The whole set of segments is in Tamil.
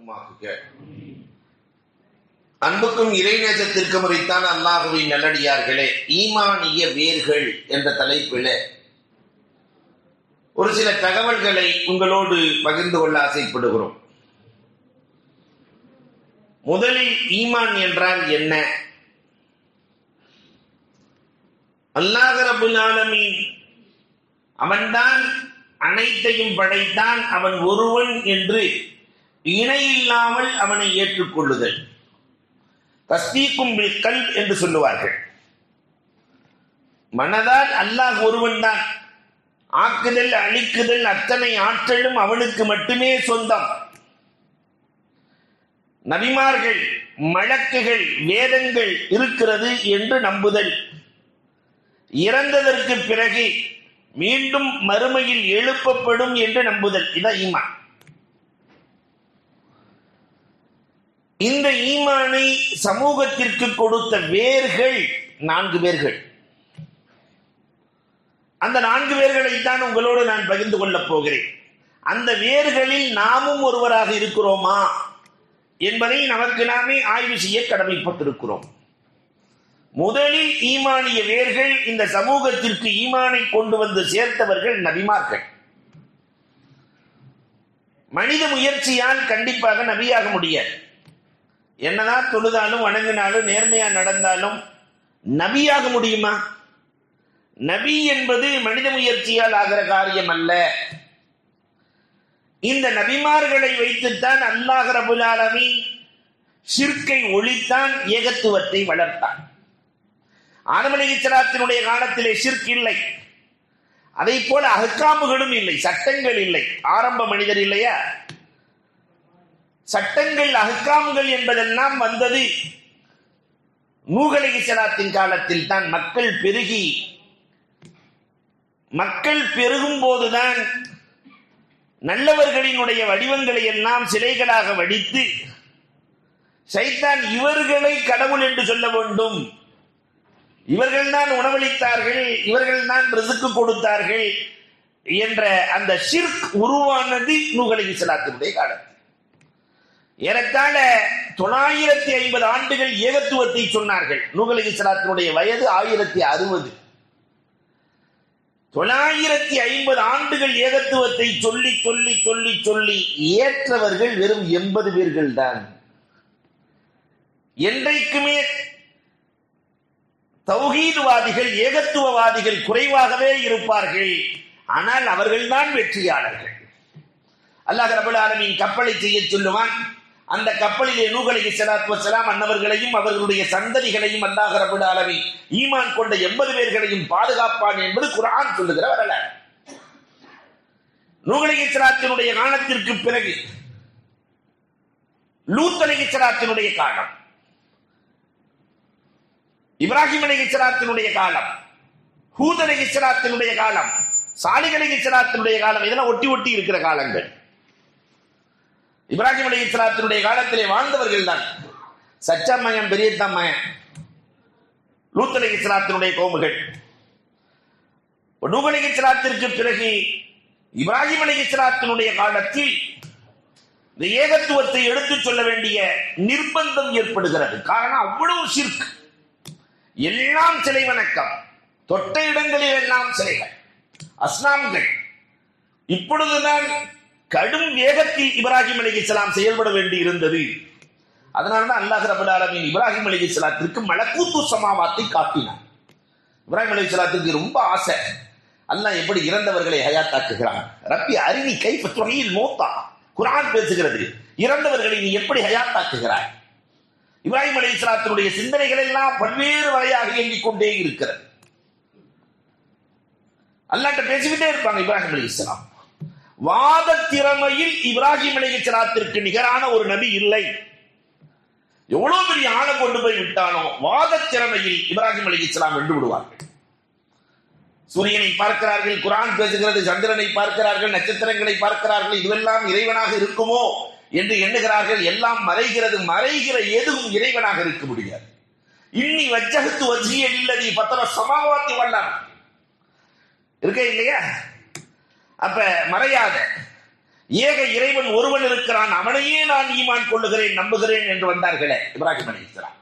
உருவாக்குக. அன்புக்கும் இறைநேசத்திற்கு முறைத்தான் அல்லாஹுவின் நல்லடியார்களே, ஈமானிய வேர்கள் என்ற தலைப்பில் ஒரு சில தகவல்களை உங்களோடு பகிர்ந்து கொள்ள ஆசைப்படுகிறோம். முதலில் ஈமான் என்றால் என்ன? அல்லாஹ் ரப்புல் ஆலமீன் அவன்தான் அனைத்தையும் படைத்தான், அவன் ஒருவன் என்று இணையில்லாமல் அவனை ஏற்றுக்கொள்ளுதல், தஸ்தீக்கும் பில் கல்ப் என்று சொல்லுவார்கள். மனதால் அல்லாஹ் ஒருவன் தான், ஆக்குதல் அழிக்குதல் அத்தனை ஆற்றலும் அவனுக்கு மட்டுமே சொந்தம். நபிமார்கள், மலக்குகள், வேதங்கள் இருக்கிறது என்று நம்புதல், இறந்ததற்கு பிறகு மீண்டும் மறுமையில் எழுப்பப்படும் என்று நம்புதல், இதான் ஈமான். இந்த ஈமானை சமூகத்திற்கு கொடுத்த வேர்கள் 4 வேர்கள். அந்த 4 வேர்களைத்தான் உங்களோடு நான் பகிர்ந்து கொள்ளப் போகிறேன். அந்த வேர்களில் நாமும் ஒருவராக இருக்கிறோமா என்பதை நமக்கு நாமே ஆய்வு செய்ய கடமைப்பட்டிருக்கிறோம். முதலில் ஈமானிய வேர்கள், இந்த சமூகத்திற்கு ஈமானை கொண்டு வந்து சேர்த்தவர்கள் நபிமார்கள். மனித முயற்சியால் கண்டிப்பாக நபியாக முடியாது. என்னதான் தொழுதாலும் வணங்கினாலும் நேர்மையா நடந்தாலும் நபியாக முடியுமா? நபி என்பது மனித முயற்சியால் ஆகிற காரியம் அல்ல. இந்த நபிமார்களை வைத்துத்தான் அல்லாஹ் ரப்புல் ஆலமீன் ஷிர்க்கை ஒழித்தான், ஏகத்துவத்தை வளர்த்தான். ஆதம் அலைஹிஸ்ஸலாத்தினுடைய காலத்திலே ஷிர்க் இல்லை, அதை போல அஹ்காமுகளும் இல்லை, சட்டங்கள் இல்லை. ஆரம்ப மனிதர் இல்லையா? சட்டங்கள் அஹ்காம்கள் என்பதெல்லாம் வந்தது நூஹ் அலைஹிஸ்ஸலாத்தின் காலத்தில் தான். மக்கள் பெருகும் போதுதான் நல்லவர்களினுடைய வடிவங்களை எல்லாம் சிலைகளாக வடித்து ஷைத்தான் இவர்களை கடவுள் என்று சொல்ல வேண்டும், இவர்கள் தான் உணவளித்தார்கள், இவர்கள் தான் ரிஸ்க் கொடுத்தார்கள் என்ற அந்த ஷிர்க் உருவானது நூஹ் அலைஹிஸ்ஸலாத்தினுடைய காலத்தில். ஏறத்தாழ 950 ஆண்டுகள் ஏகத்துவத்தை சொன்னார்கள். நூஹ் அலைஹிஸ்ஸலாத்தினுடைய வயது 1060. 950 ஆண்டுகள் ஏகத்துவத்தை சொல்லி சொல்லி சொல்லி சொல்லி ஏற்றவர்கள் வெறும் 80 பேர்கள் தான். என்றைக்குமே தௌஹீத்வாதிகள், ஏகத்துவவாதிகள் குறைவாகவே இருப்பார்கள், ஆனால் அவர்கள்தான் வெற்றியாளர்கள். அல்லாஹ் ரப்பல் ஆலமீன் கப்பலை செய்ய சொல்லுவான். அந்த கப்பலிலே நூஹ் அலைஹிஸ்ஸலாத்து வஸ்ஸலாம் அன்னவர்களையும் அவர்களுடைய சந்ததிகளையும் அல்லாஹ் ரப்பல் ஆலமீன் ஈமான் கொண்ட 80 பேர்களையும் பாதுகாப்பான் என்பது குர்ஆன் சொல்லுகிற வரலாறு. நூஹ் அலைஹிஸ்ஸலாத்தினுடைய காலத்திற்கு பிறகு லூத் அலைஹிஸ்ஸலாத்தினுடைய காலம், இப்ராஹிம் அலைஹிஸ்ஸலாத்தினுடைய காலம், ஹூத் அலைஹிஸ்ஸலாத்தினுடைய காலம், சாலிஹ் அலைஹிஸ்ஸலாத்தினுடைய காலம், இதெல்லாம் ஒட்டி ஒட்டி இருக்கிற காலங்கள். இப்ராஹிம் அலைஹிஸ்ஸலாத்தினுடைய காலத்திலே வாழ்ந்தவர்கள் தான் சச்சமயம், பெரியத்தம்மயம், லூத் அலைஹிஸ்ஸலாத்தினுடைய கோமுகள். நூஹ் அலைஹிஸ்ஸலாத்திற்கு பிறகு இப்ராஹிம் அலைஹிஸ்ஸலாத்தினுடைய காலத்தில் இந்த ஏகத்துவத்தை எடுத்துச் சொல்ல வேண்டிய நிர்பந்தம் ஏற்படுகிறது. காரணம், அவ்வளவு ஷிர்க், எல்லாம் சிலை வணக்கம், தொட்ட இடங்களில் எல்லாம் சிலைகள், அஸ்னாம்கள். இப்பொழுதுதான் கடும் வேகத்தில் இப்ராஹிம் அலைஹிஸ்ஸலாம் செயல்பட வேண்டி இருந்தது. அதனால்தான் அல்லாஹ் ரப்பல் ஆலமீன் இப்ராஹிம் அலைஹிஸ்ஸலாத்திற்கு மலக்கூத்து சமாவாத்தை காட்டினார். இப்ராஹிம் அலைஹிஸ்ஸலாத்துக்கு ரொம்ப ஆசை, அல்லாஹ் எப்படி இறந்தவர்களை ஹயாத்தாக்குகிறான். ரப்பி அரினி கைஃப துஹீல் மௌத்தா, குர்ஆன் பேசுகிறது, இறந்தவர்களை நீ எப்படி ஹயாத்தாக்குகிறாய். இப்ராஹிம் அலைஹிஸ்ஸலாத்தினுடைய சிந்தனைகள் எல்லாம் பல்வேறு வகையாக இயங்கிக் கொண்டே இருக்கிறது. அல்லாஹ்ட்ட பேசிக்கிட்டே இருப்பாங்க இப்ராஹிம் அலைஹிஸ்ஸலாம். வாத திறமையில் இப்ராஹிம் அலைஹிஸ்ஸலாத்திற்கு நிகரான ஒரு நபி இல்லை. எவ்வளவு பெரிய ஆளை கொண்டு போய் விட்டானோ, வாத திறமையில் இப்ராஹிம் அலைஹிஸ்ஸலாம் வென்று விடுவார்கள். சூரியனை பார்க்கிறார்கள், குர்ஆன் பேசுகிறது, சந்திரனை பார்க்கிறார்கள், நட்சத்திரங்களை பார்க்கிறார்கள், இதுவெல்லாம் இறைவனாக இருக்குமோ என்று எண்ணுகிறார்கள். எல்லாம் மறைகிறது, மறைகிற எதுவும் இறைவனாக இருக்க முடியாது. இன்னி வஜ்ஜஹ்து வஜ்ஹிய லில்லதி ஃபத்தர ஸமாவாத்தி வல் அர்த் இருக்க இல்லையா? அப்ப மறையாத ஏக இறைவன் ஒருவன் இருக்கிறான், அவனையே நான் ஈமான் கொள்ளுகிறேன் நம்புகிறேன் என்று வந்தார்களே இப்ராஹிம் அலைஹிஸ்ஸலாம்.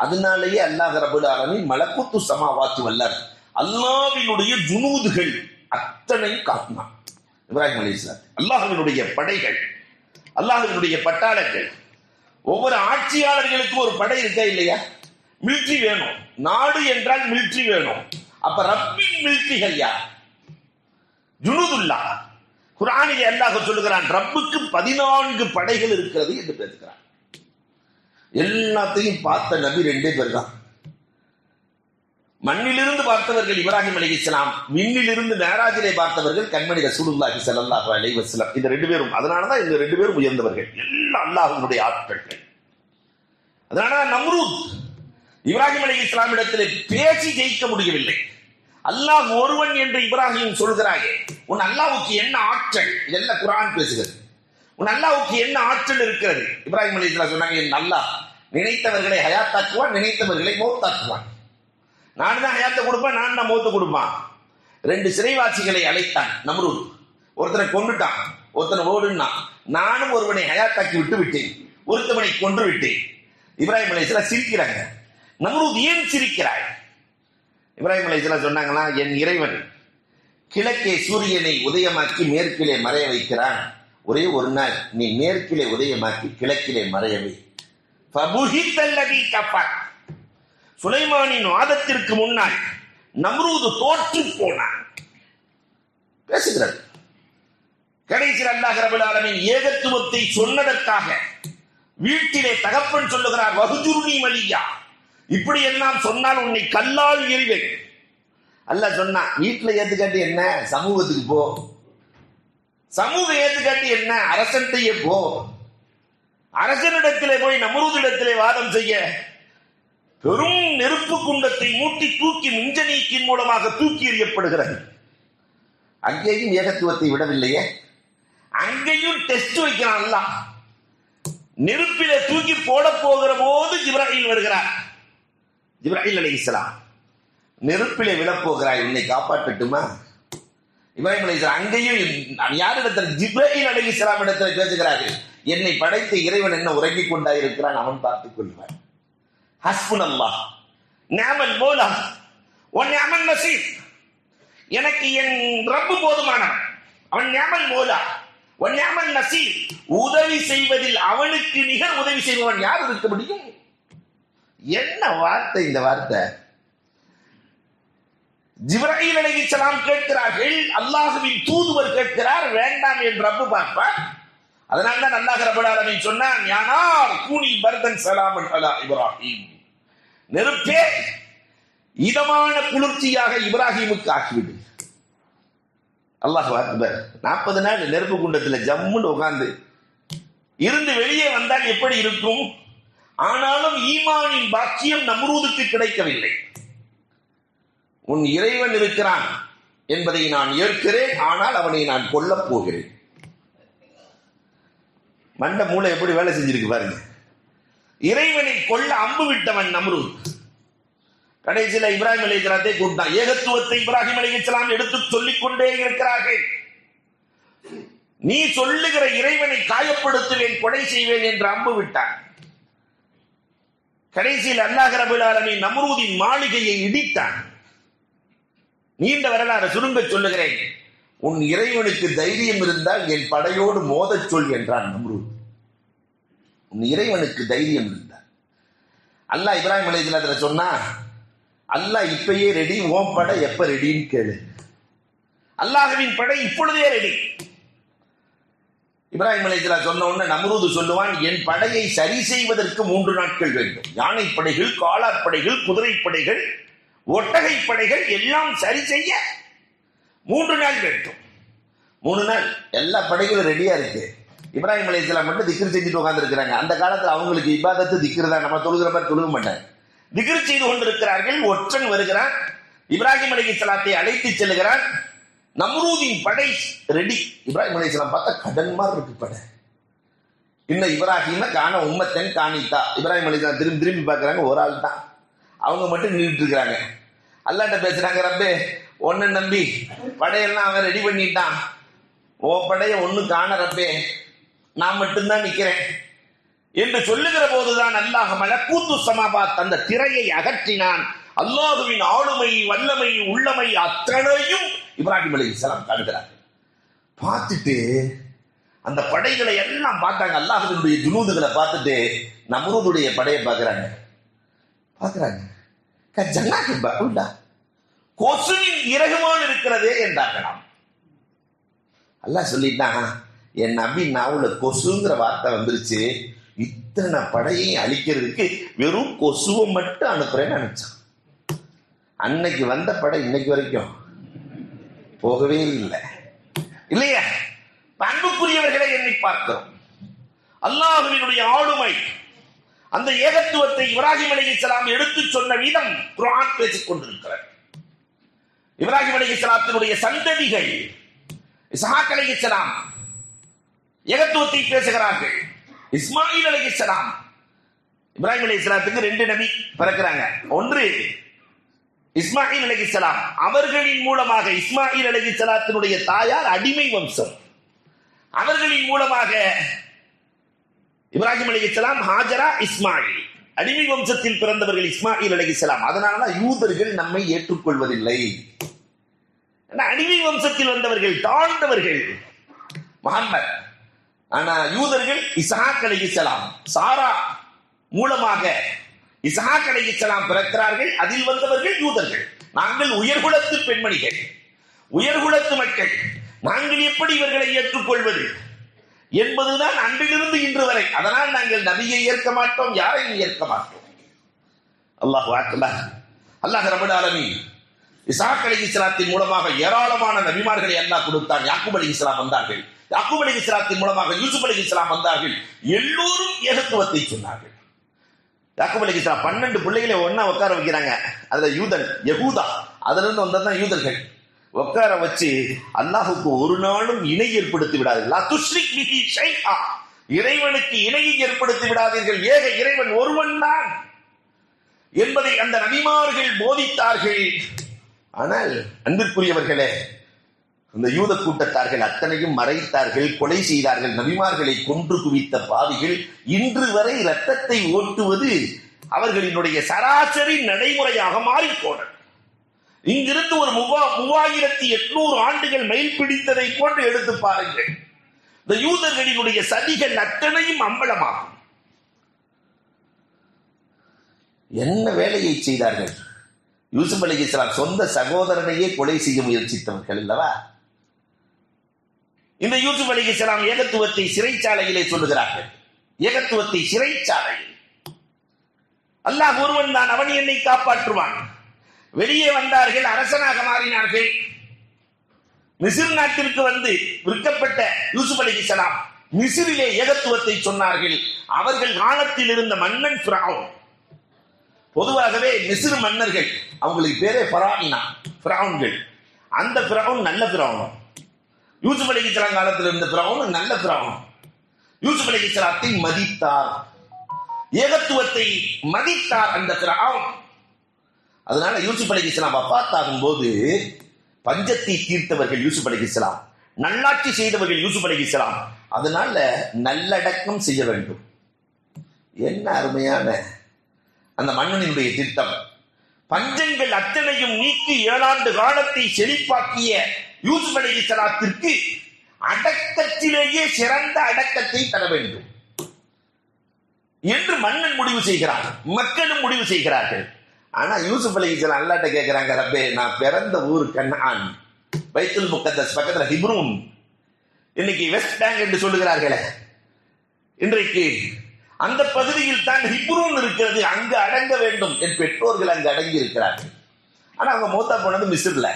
அதனாலேயே அல்லாஹ் ரப்பல் ஆலமீன் மலக்குத்து ஸமாவாத்தி வல்லர், அல்லாஹ்வினுடைய ஜுனூதுகள் அத்தனை காட்டினான் இப்ராஹிம் அலைஹிஸ்ஸலாம். அல்லாஹ்வினுடைய படைகள், அல்லாஹ்வினுடைய பட்டாளங்கள். ஒவ்வொரு ஆட்சியாளர்களுக்கும் ஒரு படை இருக்கா இல்லையா? மிலிட்ரி வேணும். நாடு என்றால் மிலிட்ரி வேணும். அப்ப ரப்பின் மிலிட்ரிகள் யார்? ஜுனூதுல்லாஹ். குர்ஆனிலே அல்லாஹ் சொல்லுகிறான், ரப்புக்கு 14 படைகள் இருக்கிறது என்று பேசுகிறான். எல்லாத்தையும் பார்த்த நபி 2 பேர் தான். மண்ணிலிருந்து பார்த்தவர்கள் இப்ராஹிம் அலைஹிஸ்ஸலாம், விண்ணிலிருந்து மேராஜிலே பார்த்தவர்கள் கண்மணி ரசூலுல்லாஹி ஸல்லல்லாஹு அலைஹி வஸல்லம். இந்த 2 பேரும், அதனாலதான் இந்த 2 பேரும் உயர்ந்தவர்கள். எல்லாம் அல்லாஹ்வுடைய ஆட்கள். அதனாலதான் நம்ரூத் இப்ராஹிம் அலைஹிஸ்ஸலாம் இடத்திலே பேசி ஜெயிக்க முடியவில்லை. அல்லாஹ் ஒருவன் என்று இப்ராஹிம் சொல்கிறாயே, உன் அல்லாஹ்வுக்கு என்ன ஆற்றல்? இதெல்லாம் குர்ஆன் பேசுகிறது. உன் அல்லாஹ்வுக்கு என்ன ஆற்றல் இருக்கிறது? இப்ராஹிம் அலைஹிஸ்ஸலாம் சொன்னாங்க, என் அல்லாஹ் நினைத்தவர்களை ஹயாத்தாக்குவான், நினைத்தவர்களை மௌத்தாக்குவான். நான் தான் ஹயாத்தை கொடுப்பேன், நான் தான் மௌத்தை கொடுப்பான். 2 சிறைவாசிகளை அழைத்தான் நம்ரூத். ஒருத்தனை கொண்டுட்டான், ஒருத்தனை ஓடுனான். நானும் ஒருவனை ஹயாத்தாக்கி விட்டு விட்டேன், ஒருத்தவனை கொன்று விட்டேன். இப்ராஹிம் அலைஹிஸ்ஸலாம் சிரிக்கிறாங்க. நம்ரூத் ஏன் சிரிக்கிறாய்? இப்ராஹிம் அலைஹிஸ்ஸலாம் சொன்னாங்களா, என் இறைவன் கிழக்கே சூரியனை உதயமாக்கி மேற்கிலே மறைய வைக்கிறான். ஒரே ஒரு நாள் நீ மேற்கிலே உதயமாக்கி கிழக்கிலே மறையவை. சுலைமானின் வாதத்திற்கு முன்னால் நம்ரூது தோற்று போனான். பேசுகிறது. கடைசியில் அல்லாஹ் ரப்பல் ஆலமீன் ஏகத்துவத்தை சொன்னதற்காக வீட்டிலே தகப்பன் சொல்லுகிறார், வஹ்ஜுர்னி மலியா, இப்படி எல்லாம் சொன்னால் உன்னை கல்லால் எறிவேன். அல்லாஹ் சொன்னா, வீட்டுல ஏத்துக்காட்டி என்ன, சமூகத்துக்கு போ. சமூகம் ஏத்துக்காட்டி என்ன, அரசன்டையே போ. அரசனிடத்திலே போய் நம்ரூதிடத்திலே வாதம் செய்ய பெரும் நெருப்பு குண்டத்தை மூட்டி தூக்கி மிஞ்சனீக்கின் மூலமாக தூக்கி எறியப்படுகிறது. அங்கேயும் ஏகத்துவத்தை விடவில்லையே, அங்கேயும் டெஸ்ட் வைக்கிறான் அல்லாஹ். நெருப்பிலே தூக்கி போட போகிற போது ஜிப்ராயில் வருகிறார். ஜிப்ராயில் அலைஹிஸ்ஸலாம், நெருப்பிலே விழப்போகிறாய், உன்னை காப்பாற்றட்டுமா? இப்ராஹிம் அலைஹிஸ்ஸலாம் அங்கேயும் யாரிடத்தில்? ஜிப்ராயில் அலைஹிஸ்ஸலாம் இடத்தில் பேசுகிறார்கள். என்னை படைத்த இறைவன் என்ன உறங்கிக் கொண்டாயிருக்கிறான், அவன் பார்த்துக் கொள்வான். ஹஸ்புனல்லாஹ் நிஅமல் மௌலா வ நிஅமல் நஸீர். எனக்கு என் ரப்பு போதுமானவன், அவன் நிஅமல் மௌலா வ நிஅமல் நஸீர். உதவி செய்வதில் அவனுக்கு நிகர் உதவி செய்பவன் யார் இருக்க முடியும்? என்ன வார்த்தை இந்த வார்த்தை! ஜிப்ராயில் அலைஹிஸ்ஸலாம் கேட்கிறார்கள், அல்லாஹ்வின் தூதுவர் கேட்கிறார், வேண்டாம் என் ரப்பு பார்ப்பார். அதனால்தான் அல்லாஹ் ரப்பல் ஆலமீன் சொன்னான், யானார் கூனி பர்தன் சலாமன் அலா இப்ராஹிம். நெருப்பே, இதமான குளிர்ச்சியாக இப்ராஹிமுக்கு ஆக்கிவிடு. அல்லாஹ் அக்பர். 40 நாள் நெருப்பு குண்டத்தில் ஜம்முன்னு உட்கார்ந்து இருந்து வெளியே வந்தால் எப்படி இருக்கும்? ஆனாலும் ஈமானின் பாக்கியம் நம்ரூதுக்கு கிடைக்கவில்லை. உன் இறைவன் இருக்கிறான் என்பதை நான் ஏற்கிறேன், ஆனால் அவனை நான் கொல்லப் போகிறேன். மண்ட மூளை எப்படி வேலை செஞ்சிருக்கு பாருங்க. இறைவனை கொல்ல அம்பு விட்டவன் நம்ரூத். கடைசியில இப்ராஹிம் அலைஹிஸ்ஸலாத்தை கூப்பிட்டான். ஏகத்துவத்தை இப்ராஹிம் அலைஹிஸ்ஸலாம் எடுத்து சொல்லிக் கொண்டே இருக்கிறார்கள். நீ சொல்லுகிற இறைவனை காயப்படுத்துவேன், கொலை செய்வேன் என்று அம்பு விட்டான். கடைசியில் அல்லாஹ் ரப்பல் ஆலமீன் நம்ரூதின் மாளிகையை இடித்தான். நீண்ட வரலாறு சுருங்க சொல்லுகிறேன். உன் இறைவனுக்கு தைரியம் இருந்தால் என் படையோடு மோதச் சொல் என்றான் நம்ரூத். உன் இறைவனுக்கு தைரியம் இருந்தால். அல்லாஹ் இப்ராஹிம் அலைஹிஸ்ஸலாம் சொன்னா, அல்லாஹ் இப்பயே ரெடி, ஓம் படை எப்ப ரெடின்னு கேளு. அல்லாஹ்வின் படை இப்பொழுதே ரெடி. இப்ராஹிம் அலைஹிஸ்ஸலாம் சொன்ன உடனே நம்ரூது சொல்லுவான், என் படையை சரி செய்வதற்கு 3 நாட்கள் வேண்டும். யானை படைகள், காலாட் படைகள், குதிரை படைகள், ஒட்டகை படைகள் எல்லாம் சரி செய்ய 3 நாள் வேண்டும். 3 நாள் எல்லா படைகளும் ரெடியா இருக்கு. இப்ராஹிம் அலைஹிஸ்ஸலாம் மட்டும் திக்ர் செஞ்சுட்டு உட்கார்ந்து இருக்கிறாங்க. அந்த காலத்துல அவங்களுக்கு இபாதத்து திக்ர் தான். நம்ம தொழுகிற மாதிரி தொழுக மாட்டாங்க, திக்ர் செய்து கொண்டிருக்கிறார்கள். ஒற்றன் வருகிறான், இப்ராஹிம் அலைஹிஸ்ஸலாத்தை அழைத்து செல்கிறான். நம்ரூதின் படை ரெடி. இப்ராஹிம் அலைஹிஸ்ஸலாம் பார்த்தா கடல் மாதிரி இருக்கு படை. இன்னும் இப்ராஹிம காண உம்மத்தன் காணித்தா. இப்ராஹிம் அலைஹிஸ்ஸலாம் திரும்பி திரும்பி பார்க்கறாங்க, ஒரு ஆள் தான், அவங்க மட்டும் நின்றுட்டு இருக்கிறாங்க. அல்லாஹ்ட்ட பேசுறாங்க, ரப்பே உன்னை நம்பி படையெல்லாம் அவன் ரெடி பண்ணிட்டான், ஓ படைய ஒண்ணு காணறப்பே, நான் மட்டும்தான் நிக்கிறேன் என்று சொல்லுகிற போதுதான் அல்லாஹ் மலக்கூத்து சமாபாத் அந்த திரையை அகற்றினான். அல்லாஹுவின் ஆளுமை, வல்லமை, உள்ளமை அத்தனையும் இப்ராஹிம் அலைஹிஸ்ஸலாம் காண்கிறார். பார்த்துட்டு அந்த படைகளை எல்லாம் பார்த்தாங்க. அல்லாஹ்வினுடைய ஜுனூதுகளை பார்த்துட்டு நம்ரூதுடைய படையை பார்க்கிறாங்க. கொசுவின் இறகுமான் இருக்கிறதே என்றார்களாம். அல்லாஹ் சொல்லிட்டான், என் நபி நாவுல கொசுங்கிற வார்த்தை வந்துருச்சு, இத்தனை படையை அழிக்கிறதுக்கு வெறும் கொசுவை மட்டும் அனுப்புறேன்னு நினைச்சான். அன்னைக்கு வந்த படை இன்னைக்கு வரைக்கும் போகவே இல்லை, இல்லையா? அன்புக்குரியவர்களை எண்ணி பார்க்கிறோம். அல்லாஹ்வினுடைய ஆளுமை, அந்த ஏகத்துவத்தை இப்ராஹிம் அலைஹிஸ்ஸலாம் எடுத்து சொன்ன விதம் குர்ஆன் பேசிக் கொண்டிருக்கிறது. இப்ராஹிம் அலைஹிஸ்ஸலாத்தினுடைய சந்ததிகள் இஸ்ஹாக் அலைஹிஸ்ஸலாம் ஏகத்துவத்தை பேசுகிறார்கள். இஸ்மாயில் அலைஹிஸ்ஸலாம், இப்ராஹிம் அலைஹிஸ்ஸலாத்துக்கு 2 நபி பிறக்கிறாங்க. ஒன்று இஸ்மாயில் அலைஹிஸ்ஸலாம், அவர்களின் மூலமாக இஸ்மாயில் அலைஹிஸ்ஸலாத்தினுடைய தாயார் அடிமை வம்சம், அவர்களின் மூலமாக இப்ராஹிம் அலைஹிஸ்ஸலாம், ஹாஜரா, இஸ்மாயில், அடிமை வம்சத்தில் பிறந்தவர்கள் இஸ்மாயில் அலைஹிஸ்ஸலாம். அதனாலதான் யூதர்கள் நம்மை ஏற்றுக்கொள்வதில்லை. அடிமை வம்சத்தில் வந்தவர்கள் தாழ்ந்தவர்கள் முஹம்மத். ஆனா யூதர்கள் இஸ்ஹாக் அலைஹிஸ்ஸலாம், சாரா மூலமாக இஸ்ஹாக் அலைஹிஸ்ஸலாம் பிறக்கிறார்கள். அதில் வந்தவர்கள் யூதர்கள். நாங்கள் உயர்குலத்து பெண்மணிகள், உயர்குலத்து மக்கள், நாங்கள் எப்படி இவர்களை ஏற்றுக்கொள்வது என்பதுதான் அன்றிலிருந்து இன்று வரை. அதனால் நாங்கள் நபியை ஏற்க மாட்டோம், யாரையும் ஏற்க மாட்டோம். அல்லாஹ் அக்பர். அல்லாஹ் ரப்பல் ஆலமீன் இஸ்ஹாக் அலைஹிஸ்ஸலாத்தின் மூலமாக ஏராளமான நபிமார்களை அல்லாஹ் கொடுத்தான். யாக்கூப் அலைஹிஸ்ஸலாம் வந்தார்கள். யாக்கூப் அலைஹிஸ்ஸலாத்தின் மூலமாக யூசுப் அலைஹிஸ்ஸலாம் வந்தார்கள். எல்லோரும் ஏகத்துவத்தை சொன்னார்கள். யாக்கூப் அலைஹிஸ்ஸலாம் 12 பிள்ளைகளை ஒண்ணா உட்கார வைக்கிறாங்க. அதுல யூதன் யகூதா, அதுல இருந்து வந்ததான் யூதர்கள். உட்கார வச்சு அல்லாஹுக்கு ஒரு நாளும் இணை ஏற்படுத்தி விடாதீர்கள், லா துஷ்ரிக் பிஹி ஷைஆ, இறைவனுக்கு இணையை ஏற்படுத்தி விடாதீர்கள், ஏக இறைவன் ஒருவன் தான் என்பதை அந்த நபிமார்கள் போதித்தார்கள். ஆனால் அன்பிற்குரியவர்களே, அந்த யூத கூட்டத்தார்கள் அத்தனையும் மறைத்தார்கள், கொலை செய்தார்கள். நபிமார்களை கொன்று குவித்த பாவிகள் இன்று வரை இரத்தத்தை ஓட்டுவது அவர்களினுடைய சராசரி நடைமுறையாக மாறிப்போனது. இங்கிருந்து ஒரு 3800 ஆண்டுகள் மைல் பிடித்ததை போன்று எடுத்து பாருங்கள். இந்த யூதர்களினுடைய சதிகள் அத்தனையும் அம்பலமாகும். என்ன வேலையை செய்தார்கள்? யூசுப் அலைஹிஸ்ஸலாம் சொந்த சகோதரனையே கொலை செய்ய முயற்சித்தவர்கள் அல்லவா? இந்த யூசுப் அலைஹிஸ்ஸலாம் ஏகத்துவத்தை சிறைச்சாலையிலே சொல்லுகிறார்கள். ஏகத்துவத்தை சிறைச்சாலையில் அல்லாஹ் ஒருவன் தான், அவன் என்னை காப்பாற்றுவான். வெளியே வந்தார்கள், அரசனாக மாறினார்கள். மிஸ்ர் நாட்டிற்கு வந்து விற்கப்பட்ட யூசுப் அலைஹிஸ்ஸலாம் மிஸ்ரிலே ஏகத்துவத்தை சொன்னார்கள். அவர்கள் காலத்தில் இருந்த மன்னன் ஃபிரௌன். பொதுவாகவே மிஸ்ர் மன்னர்கள், அவங்களுக்கு பேரே ஃபராயினா, ஃபிரௌன்கள். அந்த ஃபிரௌன் நல்ல ஃபிரௌன். யூசுப் அலைஹிஸ்ஸலாம் காலத்தில் இருந்த ஃபிரௌன் நல்ல ஃபிரௌன். யூசுப் அலைஹிஸ்ஸலாத்தை மதித்தார், ஏகத்துவத்தை மதித்தார் அந்த ஃபிரௌன். அதனால யூசுப் அலைஹிஸ்ஸலாம் வஃபாத் ஆகும்போது பஞ்சத்தை தீர்த்தவர்கள் யூசுப் அலைஹிஸ்ஸலாம், நல்லாட்சி செய்தவர்கள் யூசுப் அலைஹிஸ்ஸலாம். அதனால நல்லடக்கம் செய்ய வேண்டும். என்ன அருமையான அந்த மன்னனுடைய திட்டம்! பஞ்சங்கள் அத்தனையும் நீக்கி 7 ஆண்டு காலத்தை செழிப்பாக்கிய யூசுப் அலைஹிஸ்ஸலாத்திற்கு அடக்கத்திலேயே சிறந்த அடக்கத்தை தர வேண்டும் என்று மன்னன் முடிவு செய்கிறார், மக்களும் முடிவு செய்கிறார்கள். ஆனா யூசுப் அலைஹிஸ்ஸலாம் அல்லாஹ்ட்ட கேட்கிறாங்க, ரப்பே, நான் பிறந்த ஊர் கன்னான், பைத்துல் முகத்தஸ் பக்கத்துல ஹிப்ரூன், இன்னைக்கு வெஸ்ட் பேங்க் என்று சொல்லுகிறார்களே, இன்றைக்கு அந்த பகுதியில் தான் ஹிப்ரூன் இருக்கிறது, அங்கு அடங்க வேண்டும். என் பெற்றோர்கள் அங்கு அடங்கி இருக்கிறார்கள். ஆனா அவங்க மூத்தா போனது மிஸ்ர்ல.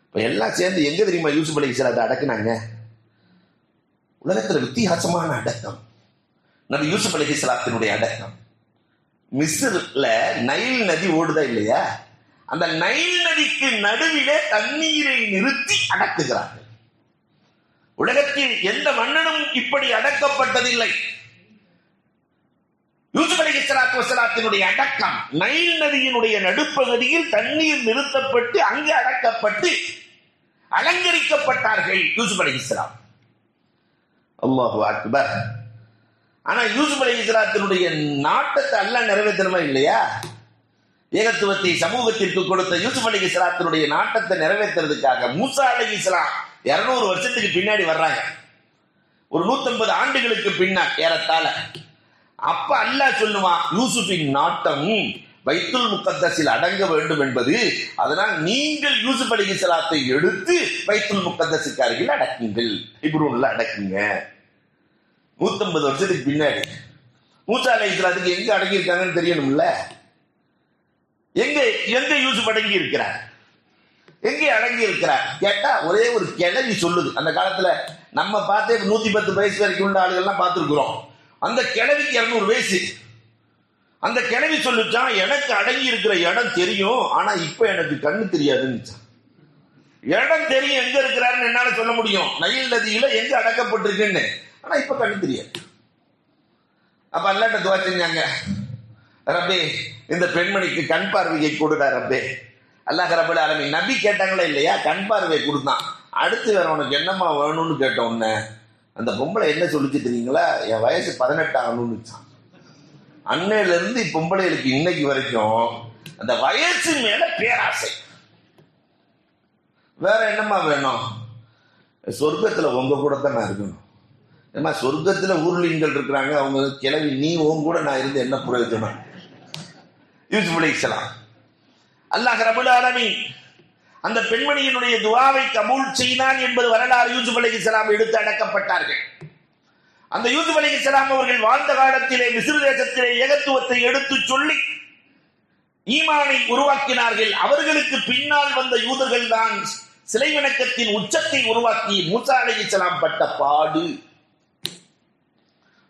இப்ப எல்லாம் சேர்ந்து எங்க தெரியுமா யூசுப் அலைஹிஸ்ஸலாத்தை அடக்குனாங்க? உலகத்துல வித்தியாசமான அடக்கம் நபி யூசுப் அலைஹிஸ்ஸலாத்தினுடைய அடக்கம். மிஸ்ர்ல நைல் நதி ஓடுதா இல்லையா? அந்த நைல் நதிக்கு நடுவிலே தண்ணீரை நிறுத்தி அடக்குகிறார்கள். உலகத்தில் எந்த மன்னனும் இப்படி அடக்கப்பட்டதில்லை. யூசுப் அலைஹிஸ்ஸலாத்து வஸலாத்தினுடைய அடக்கம் நைல் நதியினுடைய நடுப்பகுதியில் தண்ணீர் நிறுத்தப்பட்டு அங்கு அடக்கப்பட்டு அலங்கரிக்கப்பட்டார்கள் யூசுப் அலைஹிஸ்ஸலாம். அல்லாஹு அக்பர். ஆனா யூசுப் அலைஹிஸ்ஸலாத்தினுடைய நாட்டத்தை அல்லாஹ் நிறைவேற்றணுமா இல்லையா? ஏகத்துவத்தை சமூகத்திற்கு கொடுத்த யூசுப் அலைஹிஸ்ஸலாத்தினுடைய நாட்டத்தை நிறைவேற்றுறதுக்காக மூசா அலைஹிஸ்ஸலாம் 200 வருஷத்துக்கு பின்னாடி வர்றாங்க. ஒரு 150 ஆண்டுகளுக்கு பின்னால் ஏறத்தாழ. அப்ப அல்லாஹ் சொல்லுவான், யூசுஃபின் நாட்டம் பைத்துல் முகத்தஸில் அடங்க வேண்டும் என்பது, அதனால் நீங்கள் யூசுப் அலைஹிஸ்ஸலாத்தை எடுத்து பைத்துல் முகத்தஸுக்கு அருகில் அடக்குங்கள், ஹெப்ரோன்ல அடக்குங்க. 150 வருஷத்துக்கு பின்னாடி மூசா அலைஹிஸ்ஸலாத்துக்கு எங்க அடங்கி இருக்காங்கன்னு தெரியணும்ல. எங்க எங்க யூசுப் அடங்கி இருக்கிறார், எங்கே அடங்கி இருக்கிறார் கேட்டா ஒரே ஒரு கிளவி சொல்லுது. அந்த காலத்துல நம்ம பார்த்தே 110 வயசு வரைக்கும் உள்ள ஆளுகள்லாம் பார்த்துருக்கிறோம். அந்த கிளவிக்கு 200 வயசு. அந்த கிளவி சொல்லுச்சான், எனக்கு அடங்கி இருக்கிற இடம் தெரியும், ஆனா இப்ப எனக்கு கண்ணு தெரியாதுன்னு. இடம் தெரியும், எங்க இருக்கிறாருன்னு என்னால சொல்ல முடியும், நைல் நதியில எங்க அடக்கப்பட்டிருக்குன்னு, ஆனா இப்ப கண்ணு தெரியாது. அப்ப அல்லாஹ்ட்ட துஆ செஞ்சாங்க, ரப்பே இந்த பெண்மணிக்கு கண் பார்வையை கொடுடா ரப்பே. அல்லாஹ் ரப்பல் ஆலமீன் நபி கேட்டாங்களா இல்லையா, கண் பார்வை கொடுத்தான். அடுத்து வேற உனக்கு என்னம்மா வேணும்னு கேட்ட உடனே அந்த பொம்பளை என்ன சொல்லிச்சு தெரியுங்களா, என் வயசு 18 ஆகணும்னு. அன்னையில இருந்து பொம்பளைகளுக்கு இன்னைக்கு வரைக்கும் அந்த வயசு மேல பேராசை. வேற என்னம்மா வேணும், சொர்க்கத்துல உங்க கூட தான் நான் இருக்கணும். ஏமா சொர்க்கத்துல ஊர்லீன்கள் இருக்கிறாங்க, அவங்க கிளவி, நீ உன் கூட நான் இருந்து என்ன பிரயோஜனம்? யூசுப் அலைஹிஸ்ஸலாம். அல்லாஹ் ரப்பல் ஆலமீன் அந்த பெண்மணியினுடைய துஆவை கபூல் செய்தான் என்பது வரலாறு. யூசுப் அலைஹிஸ்ஸலாம் எடுத்து அடக்கப்பட்டார்கள். அந்த யூசுப் அலைஹிஸ்ஸலாம் அவர்கள் வாழ்ந்த காலத்திலே மிஸ்ர் தேசத்திலே ஏகத்துவத்தை எடுத்து சொல்லி ஈமானை உருவாக்கினார்கள். அவர்களுக்கு பின்னால் வந்த யூதர்கள் தான் சிலை வணக்கத்தின் உச்சத்தை உருவாக்கி மூசா அலைஹிஸ்ஸலாம் பட்ட பாடு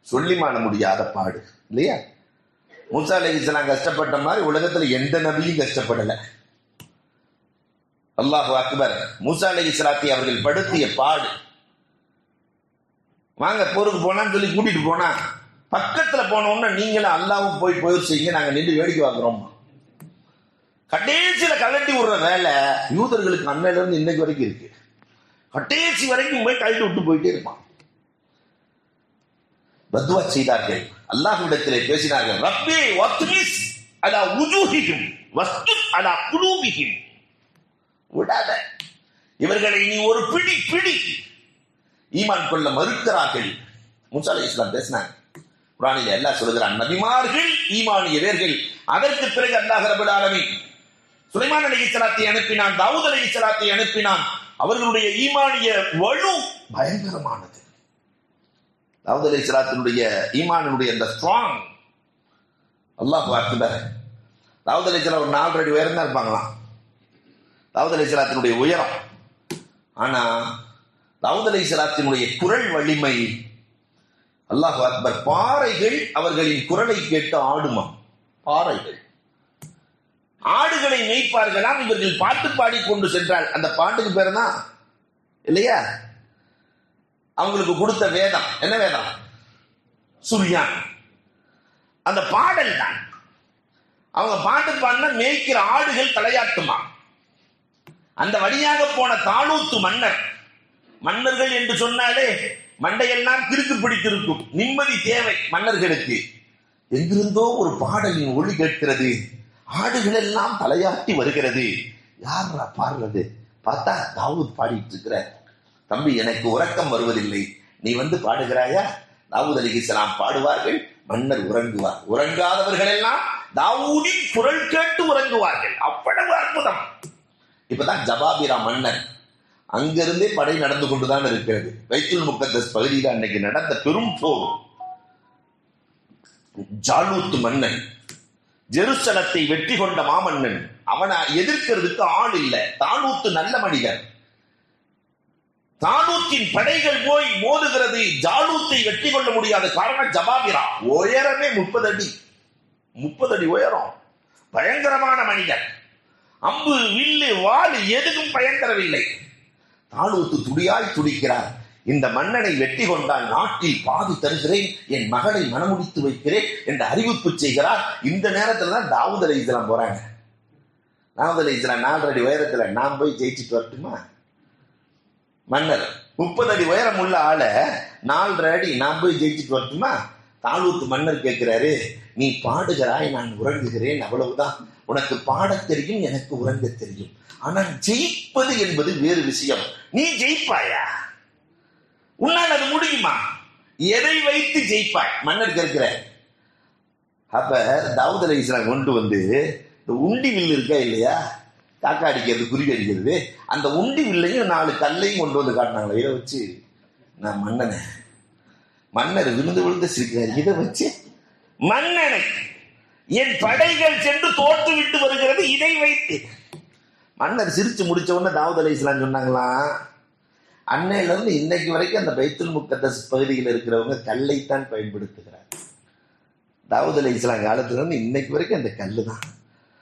சொல்லி மாற முடியாத பாடு இல்லையா? மூசா அலைஹிஸ்ஸலாம் கஷ்டப்பட்ட மாதிரி உலகத்துல எந்த நபியும் கஷ்டப்படல. அல்லாஹு அக்பர். மூசா அலைஹிஸ்ஸலாத்தை அவர்கள் படுத்திய பாடு. வாங்க போருக்கு போனான்னு சொல்லி கூட்டிட்டு போனா, பக்கத்துல போனோம்னா நீங்களும் அல்லாவும் போய் செய்யுங்க, நாங்க நின்று வேடிக்கை பார்க்கிறோம். கடைசியில கலட்டி விடுற வேலை யூதர்களுக்கு அன்னையில இருந்து இன்னைக்கு வரைக்கும் இருக்கு. கடைசி வரைக்கும் போய் கழட்டி விட்டு போயிட்டே இருப்பான். பத்வா செய்தார்கள், அல்லாஹ்விடத்திலே பேசினார்கள், ரப்பே வத்மிஸ் அலா உஜூஹிஹிம் வஸ்துத் அலா குலூபிஹிம். விடாத இவர்களை நீ ஒரு பிடி பிடி. ஈமான் கொள்ள மறுக்கிறார்கள். மூசா அலைஹிஸ்ஸலாம் பேசினாங்க. குர்ஆனில் அல்லாஹ் சொல்கிறான், நபிமார்கள் ஈமானியவர்கள். அதற்கு பிறகு அல்லாஹ் ரப்பல் ஆலமீன் சுலைமான் அலைஹிஸ்ஸலாத்தை அனுப்பினான், தாவூத் அலைஹிஸ்ஸலாத்தை அனுப்பினான். அவர்களுடைய ஈமானிய வலு பயங்கரமானது. தாவூத் அலைஹிஸ்ஸலாத்தினுடைய ஈமானுடைய அந்த ஸ்ட்ராங், அல்லாஹ் அக்பர். தாவூத் அலைஹிஸ்ஸலாம் ஒரு 4 அடி உயரம் தான் இருப்பாங்களாம், தாவூத் அலைஹிஸ்ஸலாத்தினுடைய உயரம். ஆனா தாவூத் அலைஹிஸ்ஸலாத்தினுடைய குரல் வலிமை, அல்லாஹ் அக்பர். பாறைகள் அவர்களின் குரலை கேட்டு ஆடுமா. பாறைகள் ஆடுகளை மேய்ப்பார்களாம். இவர்கள் பாட்டு பாடி கொண்டு சென்றால், அந்த பாட்டுக்கு பேர் தான் இல்லையா அவங்களுக்கு கொடுத்த வேதம். என்ன வேதம்? சுர்யான். அந்த பாடல் தான். அவங்க பாட்டு பாடின மேய்க்கிற ஆடுகள் தலையாட்டுமா. அந்த வழியாக போன தாலூத்து மன்னர், மன்னர்கள் என்று சொன்னாலே மண்டையெல்லாம் கிறுக்கு பிடித்திருக்கும். நிம்மதி தேவை மன்னர்களுக்கு. எங்கிருந்தோ ஒரு பாடலின் ஒளி கேட்கிறது, ஆடுகள் எல்லாம் தலையாட்டி வருகிறது. யாரா பாடுறது? பார்த்தா தாவூத் பாடிட்டு இருக்கிற. தம்பி, எனக்கு உறக்கம் வருவதில்லை, நீ வந்து பாடுகிறாயா? தாவூத் அலைஹிஸ்ஸலாம் பாடுவார்கள், மன்னர் உறங்குவார். உறங்காதவர்கள் எல்லாம் தாவூதின் குரல் கேட்டு உறங்குவார்கள். அவ்வளவு அற்புதம். இப்பதான் ஜபாபிரா மன்னர், அங்கிருந்தே படை நடந்து கொண்டுதான் இருக்கிறது. பைத்துல் முகத்தஸ் பகுதியில் அன்னைக்கு நடந்த பெரும் போர். ஜாலூத் மன்னன், ஜெருசலத்தை வெற்றி கொண்ட மாமன்னன், அவனை எதிர்க்கிறதுக்கு ஆள் இல்லை. தாலூத்து நல்ல மனிதர். தாலூத்தின் படைகள் போய் மோதுகிறது. ஜாலூத்தை வெற்றி கொள்ள முடியாத காரணம் ஜபாபிரா. உயரமே 30 அடி, 30 அடி உயரம். பயங்கரமான மனிதர். அம்பு வில்லு வாள் எதுவும் பயன்பெறவில்லை. தாலூத்து துடியாய் துடிக்கிறார். இந்த மன்னனை வெற்றி கொண்டால் நாட்டில் பாதி தருகிறேன், என் மகளை மனமுடித்து வைக்கிறேன் என்று அறிவிப்பு செய்கிறார். இந்த நேரத்தில் தான் தாவூத் அலைஹிஸ்ஸலாம் போறாங்க. தாவூத் அலைஹிஸ்ஸலாம் 4 அடி உயரத்தில், நான் போய் ஜெயிச்சுட்டு வரட்டுமா? மன்னர் 30 அடி உயரம் உள்ள ஆளை 4.5 அடி நான் போய் ஜெயிச்சுட்டு வரட்டுமா? தாலூத்து மன்னர் கேட்கிறாரு, நீ பாடுகிறாய், நான் உறங்குகிறேன், அவ்வளவுதான். உனக்கு பாடத் தெரியும், எனக்கு உறங்க தெரியும். ஆனால் ஜெயிப்பது என்பது வேறு விஷயம். நீ ஜெயிப்பாயா? உன்னால் அது முடியுமா? எதை வைத்து ஜெயிப்பாய்? மன்னர் கேட்கிறார். அப்ப தாவூத் அலைஹிஸ்ஸலாம் கொண்டு வந்து இந்த உண்டி வில்லு இருக்கா இல்லையா, காக்கா அடிக்கிறது, குருவி அடிக்கிறது, அந்த உண்டி வில்லையும் 4 கல்லையும் கொண்டு வந்து காட்டினாங்களே. இதை வச்சு நான் மன்னனை, மன்னர் விழுந்து சிரிக்கிறார். இதை வச்சு மன்னனை, என் படைகள் சென்று தோற்று விட்டு வருகிறது, இதை வைத்து. மன்னர் சிரிச்சு முடிச்ச உடனே தாவூத் அலைஹிஸ்ஸலாம் சொன்னாங்களாம், அன்னையில இருந்து இன்னைக்கு வரைக்கும் அந்த பைத்துல் முக்கத்தஸ் பகுதியில் இருக்கிறவங்க கல்லைத்தான் பயன்படுத்துகிறார். தாவூத் அலைஹிஸ்ஸலாம் காலத்துல இருந்து இன்னைக்கு வரைக்கும் அந்த கல்லு தான்.